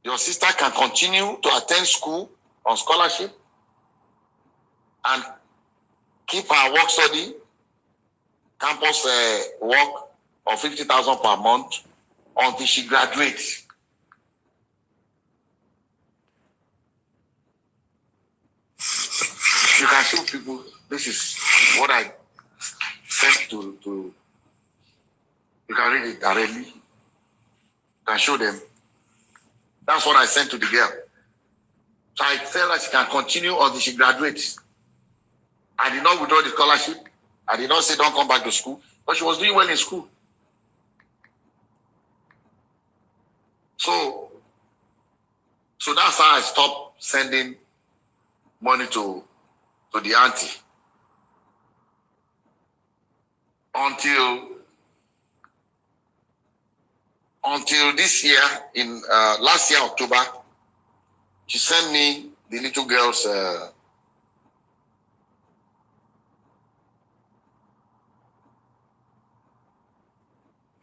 Your sister can continue to attend school on scholarship and keep her work study, campus work of 50,000 per month until she graduates. You can show people, this is what I sent to you can read it directly. You can show them. That's what I sent to the girl. So I tell her she can continue until she graduates. I did not withdraw the scholarship. I did not say don't come back to school. But she was doing well in school. So that's how I stopped sending money to the auntie. Until this year, in last year, October, she sent me the little girl's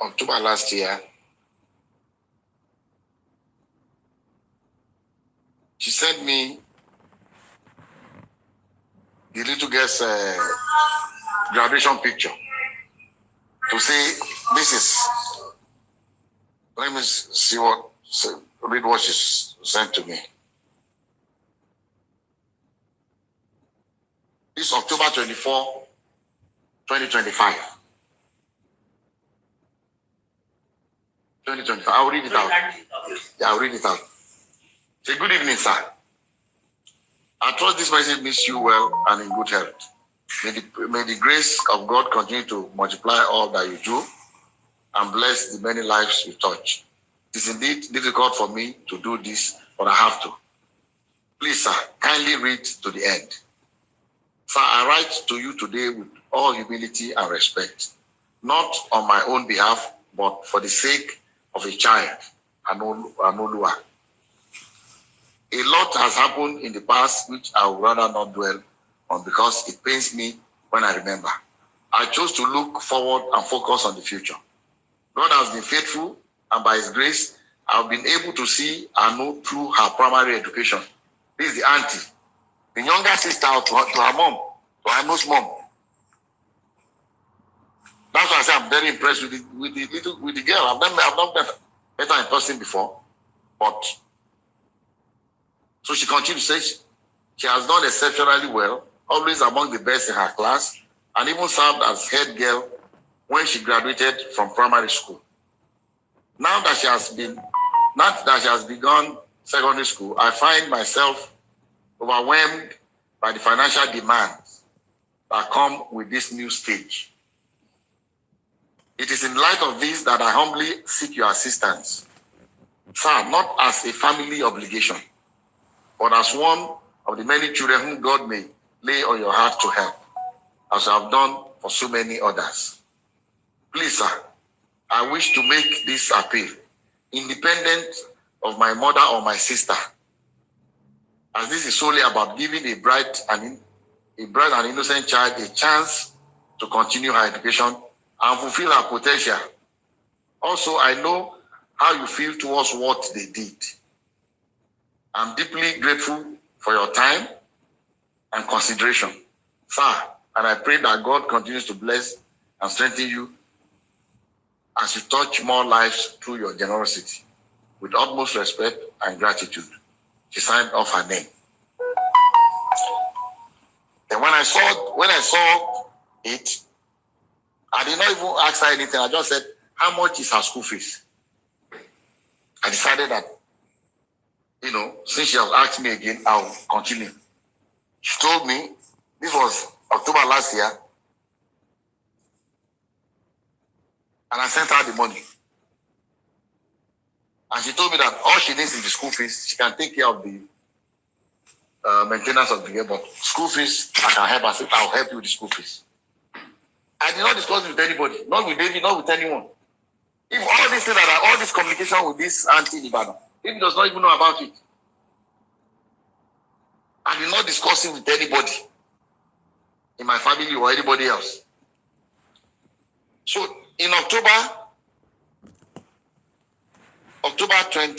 October last year. She sent me the little girl's graduation picture to say, this is, let me read what she sent to me. This October 24, 2025. 2025. I'll read it out. Yeah, I'll read it out. Say, good evening, sir. I trust this message means you well and in good health. May the grace of God continue to multiply all that you do and bless the many lives you touch. It is indeed difficult for me to do this, but I have to. Please, sir, kindly read to the end. Sir, I write to you today with all humility and respect, not on my own behalf, but for the sake of a child, Anolua. A lot has happened in the past which I would rather not dwell on because it pains me when I remember. I chose to look forward and focus on the future. God has been faithful, and by His grace, I've been able to see Anu through her primary education. This is the auntie, the younger sister to her mom. to Anu's mom. That's why I say I'm very impressed with the girl. I've not met her in person before, but so she continues to say she has done exceptionally well, always among the best in her class, and even served as head girl when she graduated from primary school. Now that she has begun secondary school, I find myself overwhelmed by the financial demands that come with this new stage. It is in light of this that I humbly seek your assistance, sir, not as a family obligation, but as one of the many children whom God may lay on your heart to help, as I have done for so many others. Please, sir, I wish to make this appeal, independent of my mother or my sister, as this is solely about giving a bright and innocent child a chance to continue her education and fulfill her potential. Also, I know how you feel towards what they did. I'm deeply grateful for your time and consideration, sir, and I pray that God continues to bless and strengthen you as you touch more lives through your generosity. With utmost respect and gratitude. She signed off her name. And when I saw it, I did not even ask her anything. I just said, how much is her school fees? I decided that, since she has asked me again, I'll continue. She told me, this was October last year, and I sent her the money. And she told me that all she needs is the school fees. She can take care of the maintenance of the girl, but school fees, I can help her. I said, I'll help you with the school fees. I did not discuss it with anybody, not with David, not with anyone. If all this thing all this communication with this auntie in Ibadan, David does not even know about it. I did not discuss it with anybody in my family or anybody else. So in October 29,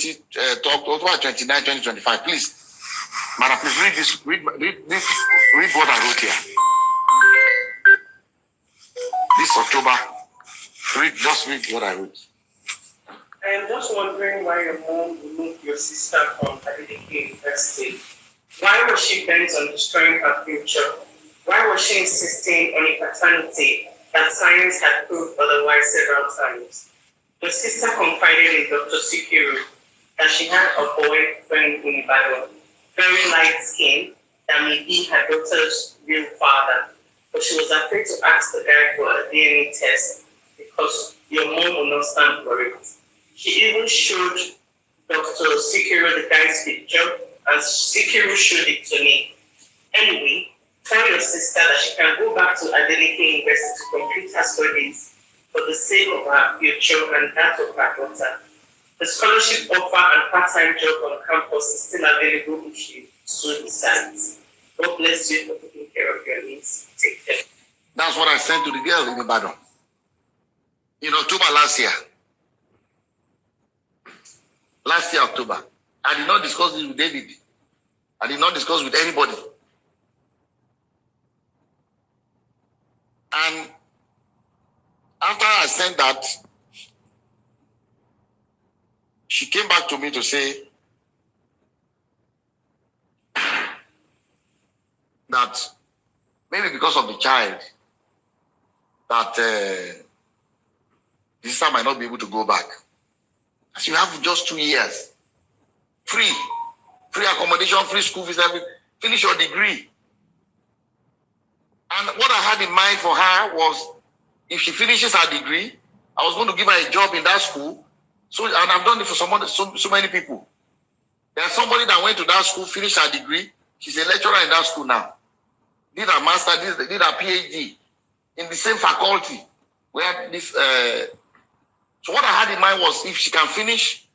2025, please, madam, please read what I wrote here. This October, just read what I wrote. I am just wondering why your mom removed your sister from Adeleke University. Why was she bent on destroying her future? Why was she insisting on a paternity that science had proved otherwise several times? Your sister confided in Dr. Sikiru that she had a boyfriend in Ibadan, very light skin, that may be her daughter's real father. But she was afraid to ask the guy for a DNA test because your mom will not stand for it. She even showed Dr. Sikiru the guy's picture, and Sikiru showed it to me. Anyway, tell your sister that she can go back to Adeleke University to complete her studies for the sake of her future and that of her daughter. The scholarship offer and part-time job on campus is still available if she so decides. God bless you for taking care of your needs. Take care. That's what I sent to the girl in Ibadan in October last year. Last year, October. I did not discuss this with David. I did not discuss with anybody. And after I sent that, she came back to me to say that maybe because of the child, that the sister might not be able to go back. As you have just 2 years, free accommodation, free school fees, everything. Finish your degree. And what I had in mind for her was, if she finishes her degree, I was going to give her a job in that school. So, and I've done it for so many people. There's somebody that went to that school, finished her degree. She's a lecturer in that school now. Did her master, did her PhD in the same faculty where this. So what I had in mind was, if she can finish,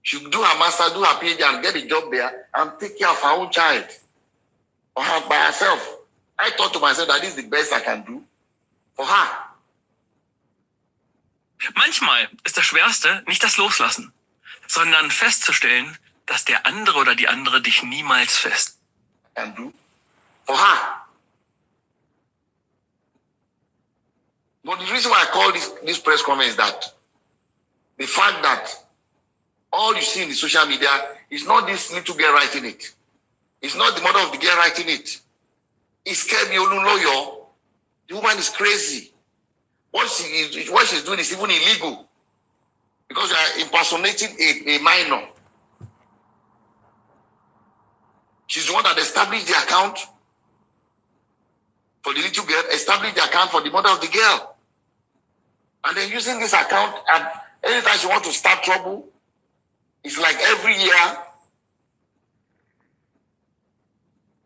she do her master, do her PhD, and get a job there, and take care of her own child or her by herself. I thought to myself that this is the best I can do for her. Manchmal ist das Schwerste nicht das Loslassen, sondern festzustellen, dass der andere oder die andere dich niemals fest. Can do for her. But the reason why I call this press conference is that the fact that all you see in the social media is not this little girl writing it. It's not the mother of the girl writing it. It's Kemi Olunloyo. The woman is crazy. What she's doing is even illegal. Because you are impersonating a minor. She's the one that established the account for the little girl, established the account for the mother of the girl. And then using this account, and anytime she wants to start trouble, it's like every year.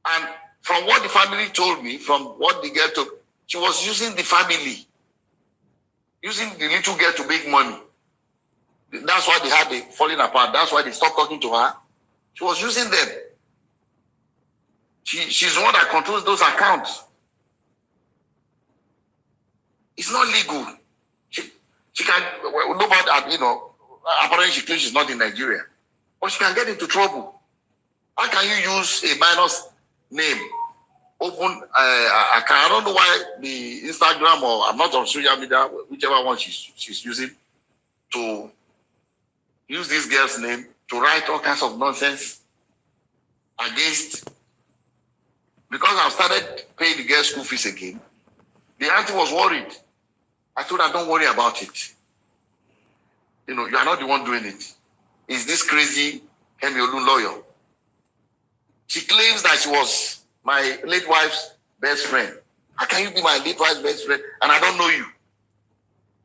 And from what the family told me, from what the girl told, she was using the family, using the little girl to make money. That's why they had the falling apart. That's why they stopped talking to her. She was using them. She's the one that controls those accounts. It's not legal. She can, nobody, apparently she claims she's not in Nigeria. But she can get into trouble. How can you use a minor's name? Open, I don't know why the Instagram or I'm not on social media, whichever one she's using, to use this girl's name to write all kinds of nonsense against. Because I've started paying the girl's school fees again, the auntie was worried. I told her, don't worry about it. You are not the one doing it. It's this crazy Kemi Olunloyo. She claims that she was my late wife's best friend. How can you be my late wife's best friend and I don't know you?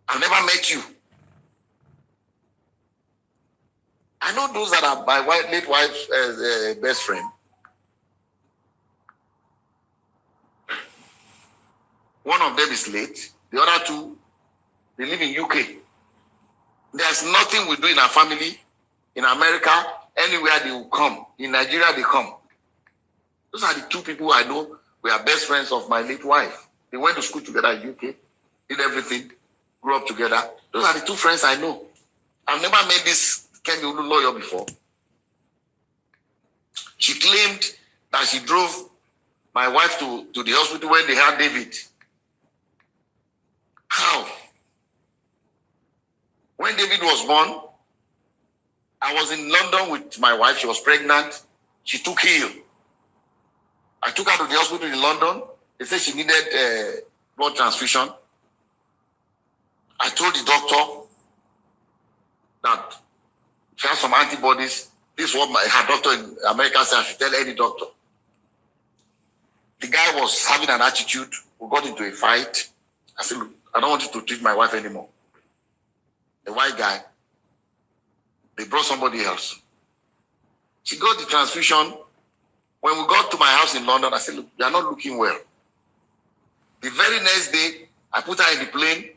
I've never met you. I know those that are my late wife's best friend. One of them is late. The other two, they live in UK. There's nothing we do in our family, in America, anywhere they will come. In Nigeria, they come. Those are the two people I know. We are best friends of my late wife. They went to school together in UK, did everything, grew up together. Those are the two friends I know. I've never met this Kemi Olunloyo before. She claimed that she drove my wife to the hospital when they had David. How? When David was born, I was in London with my wife. She was pregnant. She took ill. I took her to the hospital in London. They said she needed blood transfusion. I told the doctor that she has some antibodies. This is what her doctor in America said I should tell any doctor. The guy was having an attitude. We got into a fight. I said, look, I don't want you to treat my wife anymore. The white guy. They brought somebody else. She got the transfusion. When we got to my house in London, I said, look, you are not looking well. The very next day, I put her in the plane.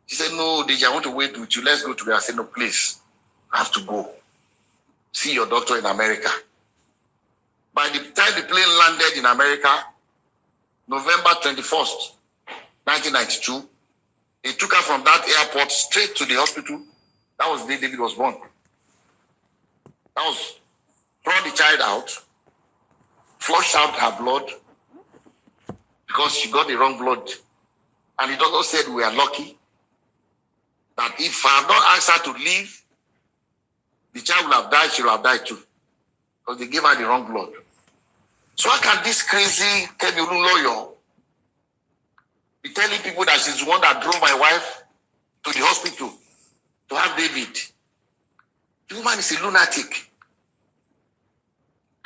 She said, no, Deji, I want to wait with you. Let's go together. I said, no, please. I have to go. See your doctor in America. By the time the plane landed in America, November 21st, 1992, they took her from that airport straight to the hospital. That was the day David was born. That was, brought the child out, flushed out her blood because she got the wrong blood. And the doctor said we are lucky that if I have not asked her to leave, the child will have died, she will have died too. Because they gave her the wrong blood. So how can this crazy Kemi Olunloyo be telling people that she's the one that drove my wife to the hospital to have David? The woman is a lunatic.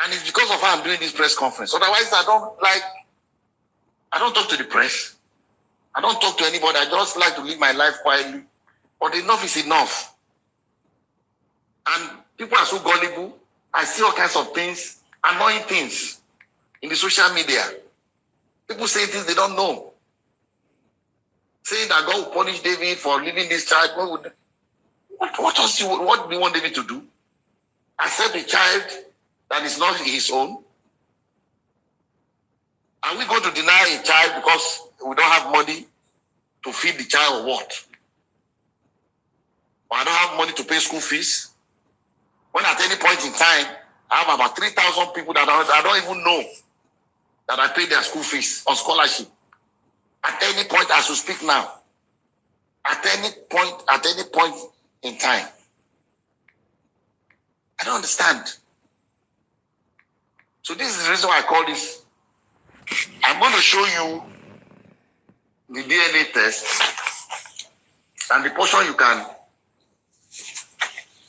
And it's because of her I'm doing this press conference. Otherwise, I don't talk to the press. I don't talk to anybody. I just like to live my life quietly. But enough is enough. And people are so gullible. I see all kinds of things, annoying things in the social media. People say things they don't know. Saying that God will punish David for leaving this child. What do you want David to do? Accept a child that is not his own? Are we going to deny a child because we don't have money to feed the child or what? Or I don't have money to pay school fees? When at any point in time, I have about 3,000 people that I don't even know that I pay their school fees on scholarship. At any point as we speak now. At any point in time. I don't understand. So this is the reason why I call this. I'm going to show you the DNA test and the portion you can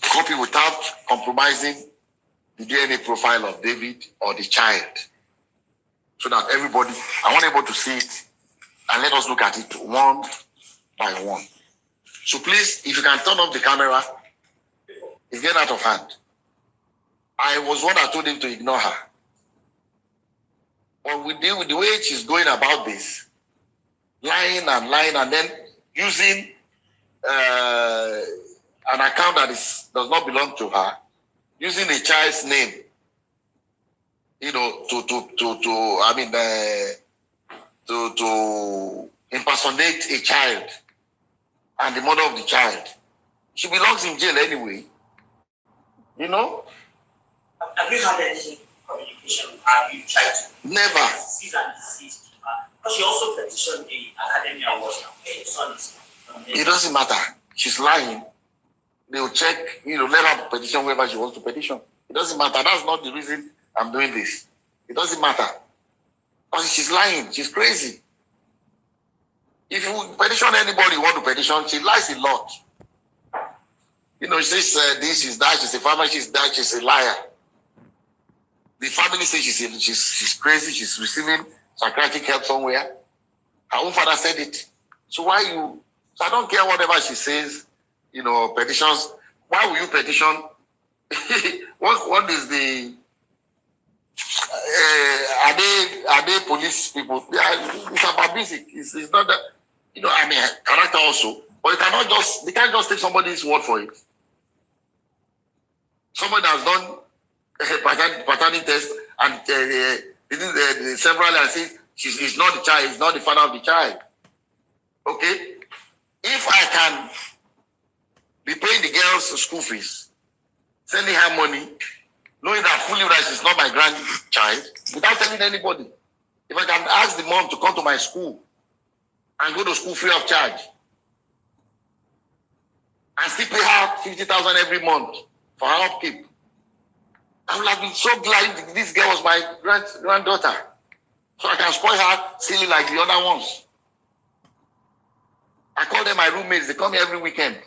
copy without compromising the DNA profile of David or the child. So that everybody, I want everybody to see it and let us look at it one by one. So please, if you can turn off the camera, it's getting out of hand. I was one that told him to ignore her. But with the way she's going about this, lying and then using an account that does not belong to her, using a child's name, you know, to impersonate a child and the mother of the child. She belongs in jail anyway. You know? Have you had any communication? Have you tried to? Never. Cease and desist. Because she also petitioned the Academy Awards now. It doesn't matter. She's lying. They will check, you know, let her petition wherever she wants to petition. It doesn't matter. That's not the reason I'm doing this. It doesn't matter. Because she's lying. She's crazy. If you petition anybody you want to petition, she lies a lot. You know, she says this, she's that, she's a farmer, she's that, she's a liar. The family says she's crazy, she's receiving psychiatric help somewhere. Her own father said it. So why you? So I don't care whatever she says, you know, petitions. Why will you petition? What is the... are they police people? It's about basic. It's not that, you know, I mean, character also. But they can't just take somebody's word for it. Somebody has done a paternity test and several and says he's not the child, he's not the father of the child. Okay? If I can be paying the girl's school fees, sending her money, knowing that fully that she's not my grandchild, without telling anybody, if I can ask the mom to come to my school and go to school free of charge, and still pay her 50,000 every month for her upkeep, I would have been so glad this girl was my granddaughter, so I can spoil her silly like the other ones. I call them my roommates. They come here every weekend.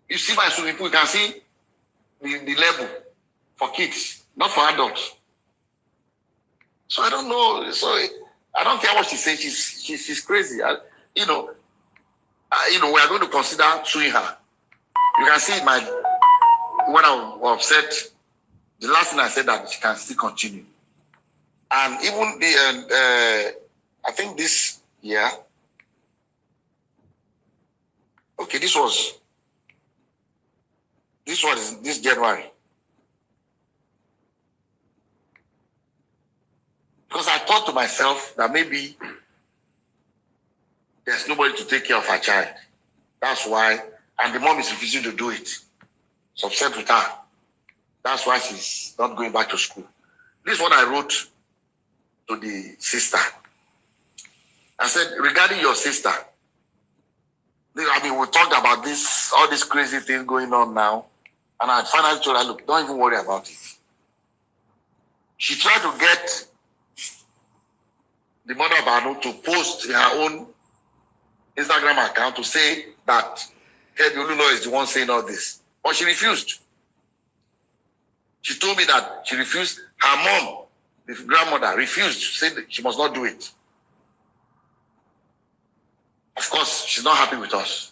You see my swimming pool, you can see the level for kids, not for adults. So I don't know. So I don't care what she says. She's crazy. We are going to consider suing her. You can see when I was upset, the last thing I said that she can still continue. And even I think this year, okay, this was this January. Because I thought to myself that maybe there's nobody to take care of her child. That's why, and the mom is refusing to do it. So upset with her. That's why she's not going back to school. This is what I wrote to the sister. I said, regarding your sister, I mean, we talked about this, all this crazy thing going on now. And I finally told her, look, don't even worry about it. She tried to get the mother of Anothe to post in her own Instagram account to say that Davido is the one saying all this. But she refused. She told me that she refused. Her mom, the grandmother, refused. She said that she must not do it. Of course, she's not happy with us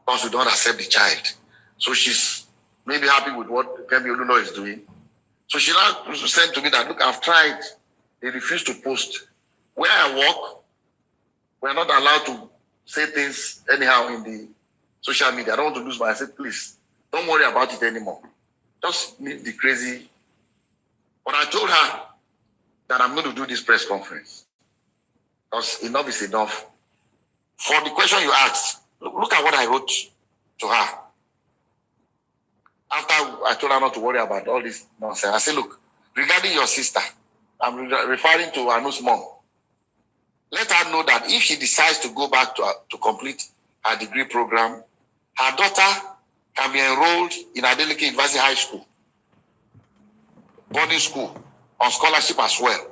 because we don't accept the child. So she's maybe happy with what Davido is doing. So she now said to me that, look, I've tried. They refuse to post. Where I work, we're not allowed to say things anyhow in the social media. I don't want to lose my... I said, please, don't worry about it anymore. Just leave the crazy. But I told her that I'm going to do this press conference. Because enough is enough. For the question you asked, look at what I wrote to her. After I told her not to worry about all this nonsense, I said, look, regarding your sister, I'm referring to Anu's mom. Let her know that if she decides to go back to complete her degree program, her daughter can be enrolled in Adeleke University High School, boarding school, on scholarship as well,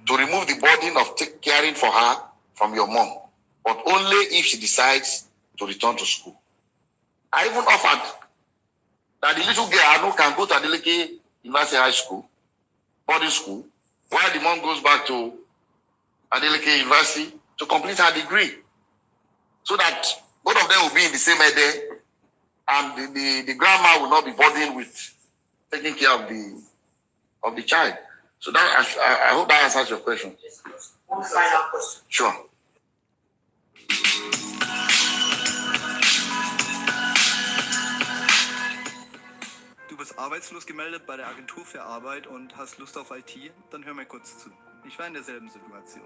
to remove the burden of caring for her from your mom, but only if she decides to return to school. I even offered that the little girl Anu can go to Adeleke University High School, boarding school, while the mom goes back to Adeleke University to complete her degree, so that both of them will be in the same head, and the grandma will not be burdened with taking care of the child. So that I hope that answers your question. One final question. Sure. Du bist arbeitslos gemeldet bei der Agentur für Arbeit und hast Lust auf IT? Dann hör mir kurz zu. Ich war in derselben Situation.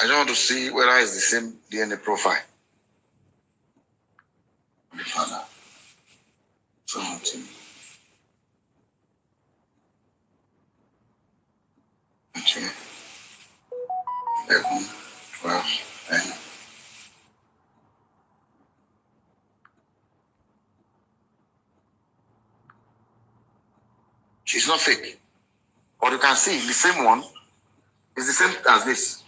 I just want to see whether it's the same DNA profile. The father. 17. 11, 12, and she's not fake. But you can see the same one is the same as this.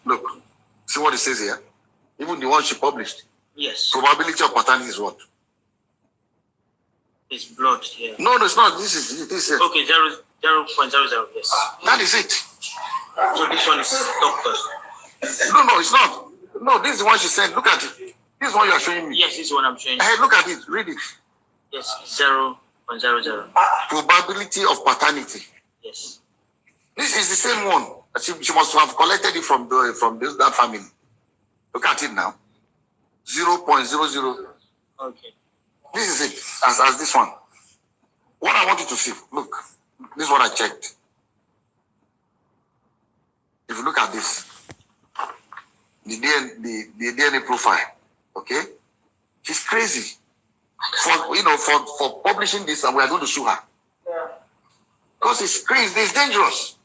Look, see what it says here? Even the one she published. Yes. Probability of paternity is what? It's blood here. No, it's not. This is. Okay, 0.00. Yes. That is it. So this one is doctor. No, it's not. No, this is the one she said. Look at it. This is what you are showing me. Yes, this is what I'm showing you. Hey, look at it. Read it. Yes, 0.00. Probability of paternity. Yes. This is the same one. She must have collected it from that family. Look at it now. 0.00. Okay. This is it. As this one. What I want you to see. Look. This is what I checked. If you look at this, the DNA profile, okay? She's crazy. For publishing this, and we are going to sue her. Yeah. Because it's crazy, it's dangerous.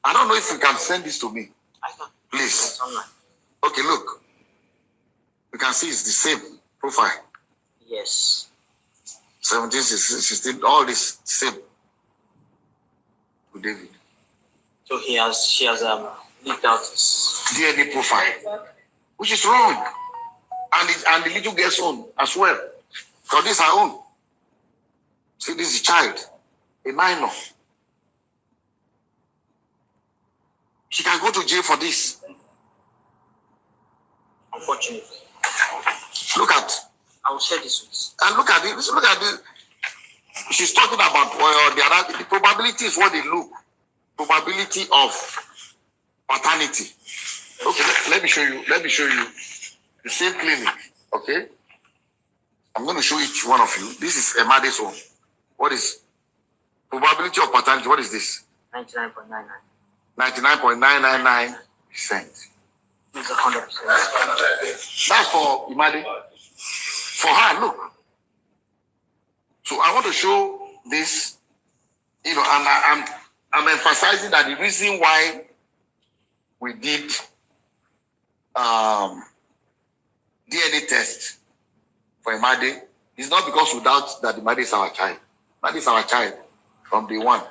I don't know if you can send this to me. I can. Please. Online. Okay, look. You can see it's the same profile. Yes. 17, 16, all this same. With David. So she has leaked out his DNA profile, which is wrong. And the little girl's own as well. Because this is her own. See, this is a child, a minor. She can go to jail for this. unfortunately. Look at. I will share this with. And look at it. Look at it. She's talking about the probability is what they look. Probability of paternity. Okay, let me show you. Let me show you the same clinic. Okay, I'm going to show each one of you. This is Emade's own. What is probability of paternity? What is this? 99.99. 99.999%. It's 100%. That's for Imade. For her, look. So I want to show this, and I'm emphasizing that the reason why we did DNA test for Imade is not because we doubt that Imade is our child. Imade is our child from day one.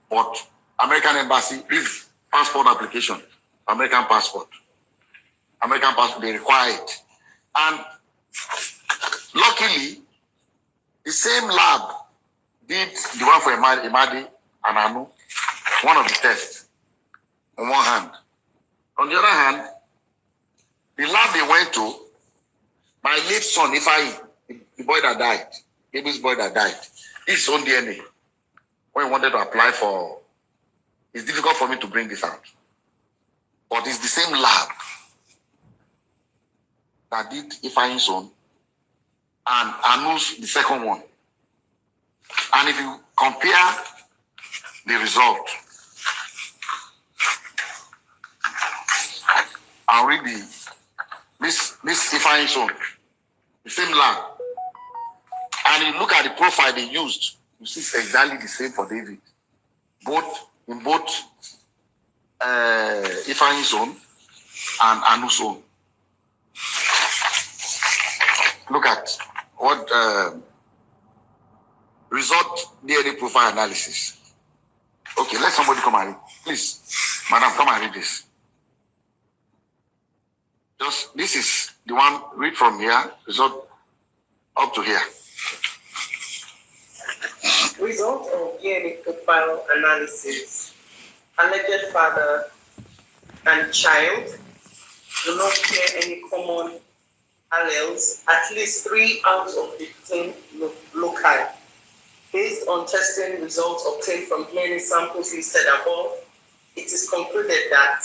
But American Embassy, this passport application, American passport, they require it. And luckily, the same lab did the one for Imade and Anu, one of the tests, on one hand. On the other hand, the lab they went to, my late son, the boy that died, baby's boy that died, his own DNA. When he wanted to apply for, it's difficult for me to bring this out. but it's the same lab that did Ifeanyi's own and Anu's the second one. And if you compare the result, I'll read this Ifeanyi's own, the same lab. And you look at the profile they used, you see it's exactly the same for David. In both Ifeanyi's own and Anu's own. Look at what result DNA profile analysis. Okay, let somebody come and read. Please, madam, come and read this. This is the one, read from here, result up to here. Result of DNA profile analysis. Alleged father and child do not share any common alleles, at least 3 out of 15 loci. Based on testing results obtained from DNA samples listed above, it is concluded that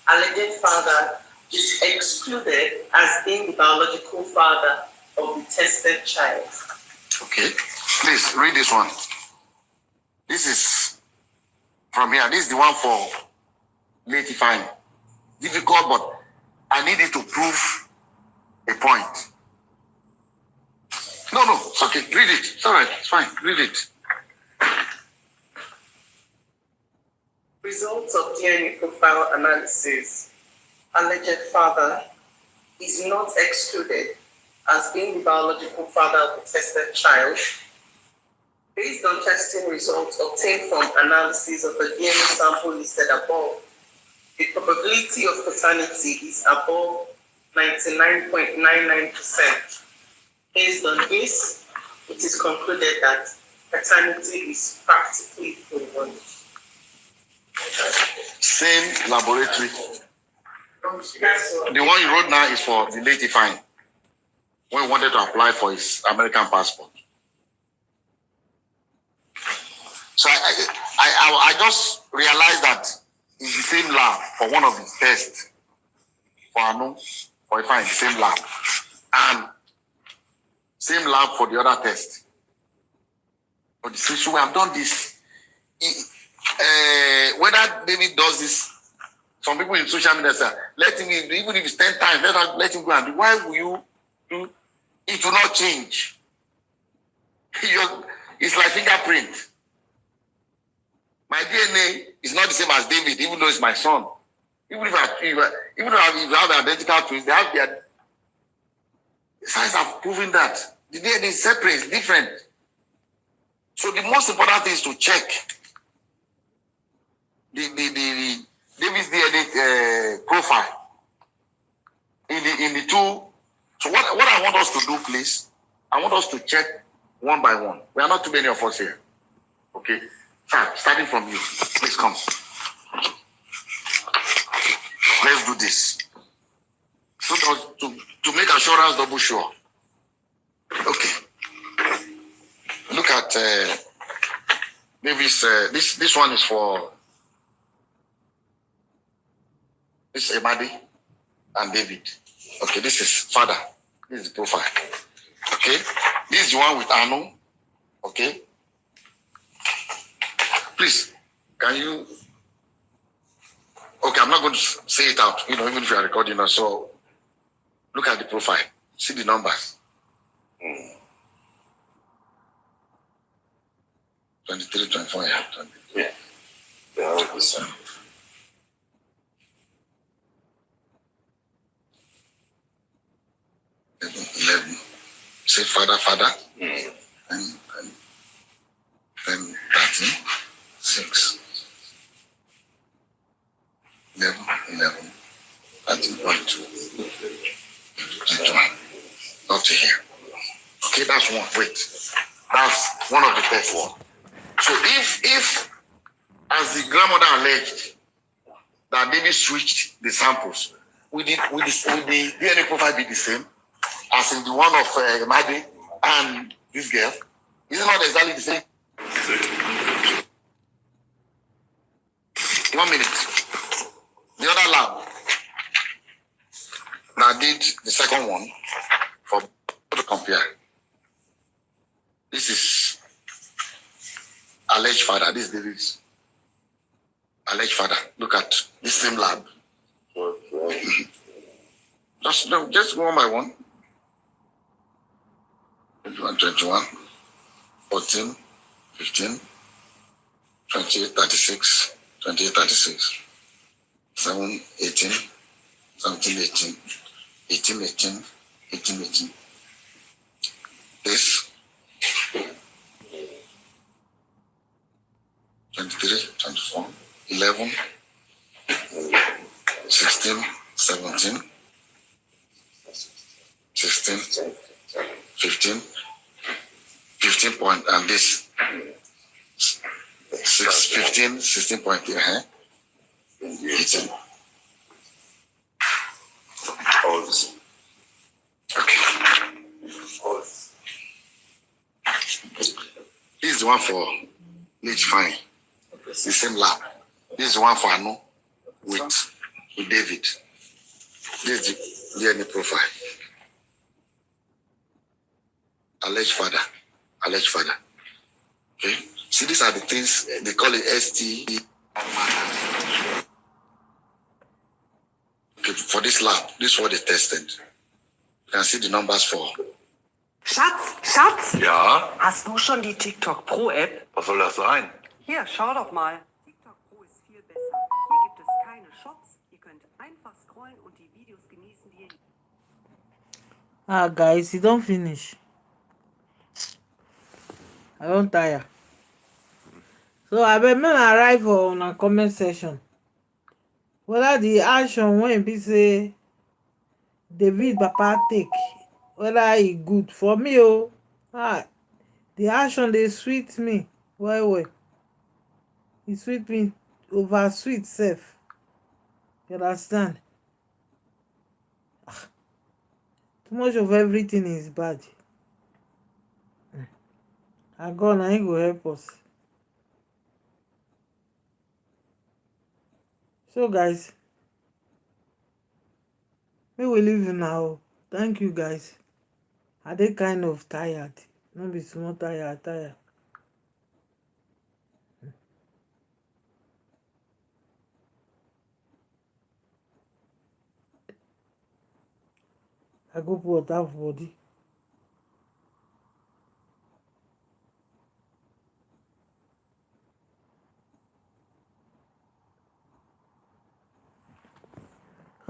alleged father is excluded as being the biological father of the tested child. Okay, please read this one. This is from here. This is the one for late Ifeanyi. Difficult, but I needed to prove a point. No, it's okay. Read it. It's all right. It's fine. Read it. Results of DNA profile analysis. Alleged father is not excluded as being the biological father of the tested child. Based on testing results obtained from analysis of the DNA sample listed above, the probability of paternity is above 99.99%. Based on this, it is concluded that paternity is practically proven. Same laboratory. The one you wrote now is for the late Ifeanyi, when he wanted to apply for his American passport. So I just realized that it's the same lab for one of his tests. For Anu, for Ifeanyi, the same lab. And same lab for the other test. But so we have done this. Whether David does this, some people in social media say, let him, even if it's 10 times, let him go and do. Why will you do? It will not change. It's like fingerprint. My DNA is not the same as David, even though it's my son. Even if you have identical twins, they have their science have proven that the DNA is separate, it's different. So the most important thing is to check the David's DNA profile in the two. So what I want us to do, please, I want us to check one by one. We are not too many of us here. Okay? Starting from you. Please come. Let's do this. So to make assurance double sure. Okay. Look at David's. This one is for this Emadi and David. Okay, this is father. This is the profile. Okay, this is the one with Anu. Okay. Please, can you? Okay, I'm not going to say it out. Even if you are recording us. So look at the profile. See the numbers. 23, 24, yeah. 23. Yeah. They're all the same. 11. Say father. And then 13. 6. 11. 13.2. 21. Up to here. Okay, that's one. Wait. That's one of the first one. So if as the grandmother alleged that David switched the samples, will the DNA profile be the same as in the one of Emadi and this girl? Is it not exactly the same? 1 minute. The other lab. someone for to compare. This is alleged father. This is David's alleged father. Look at this same lab. Just go one by one. 21, 14, 15, 28, 36, 28, 36, 7, 18, 17, 18, 18, 18, 18, 18. This 23, 24, 11, 16, 17, 16, 15, 15 point, and this 15, 16.3, 18. All this. Okay. This is the one for Leach Fine. The same lab. This is the one for Anothe with David. This is the DNA profile. Alleged father. Alleged father. Okay. See, these are the things they call it ST. Okay, for this lab, this is what they tested. You can see the numbers for. Schatz? Ja? Hast du schon die TikTok Pro App? Was soll das sein? Hier, schau doch mal. TikTok Pro ist viel besser. Hier gibt es keine Shops. Ihr könnt einfach scrollen und die Videos genießen, die ihr... Guys, you don't finish. I don't tire. So I bet me arrive on a comment section. Whether the action when be say David Papa take, whether e good for me the action they sweet me well. It sweet me over sweet self. You understand? Too much of everything is bad. And God ain't go help us. So guys, we will leave now. Thank you guys. I dey kind of tired. Not be small tired. I go put water for body.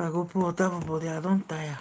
I go put water for body. I don't tire.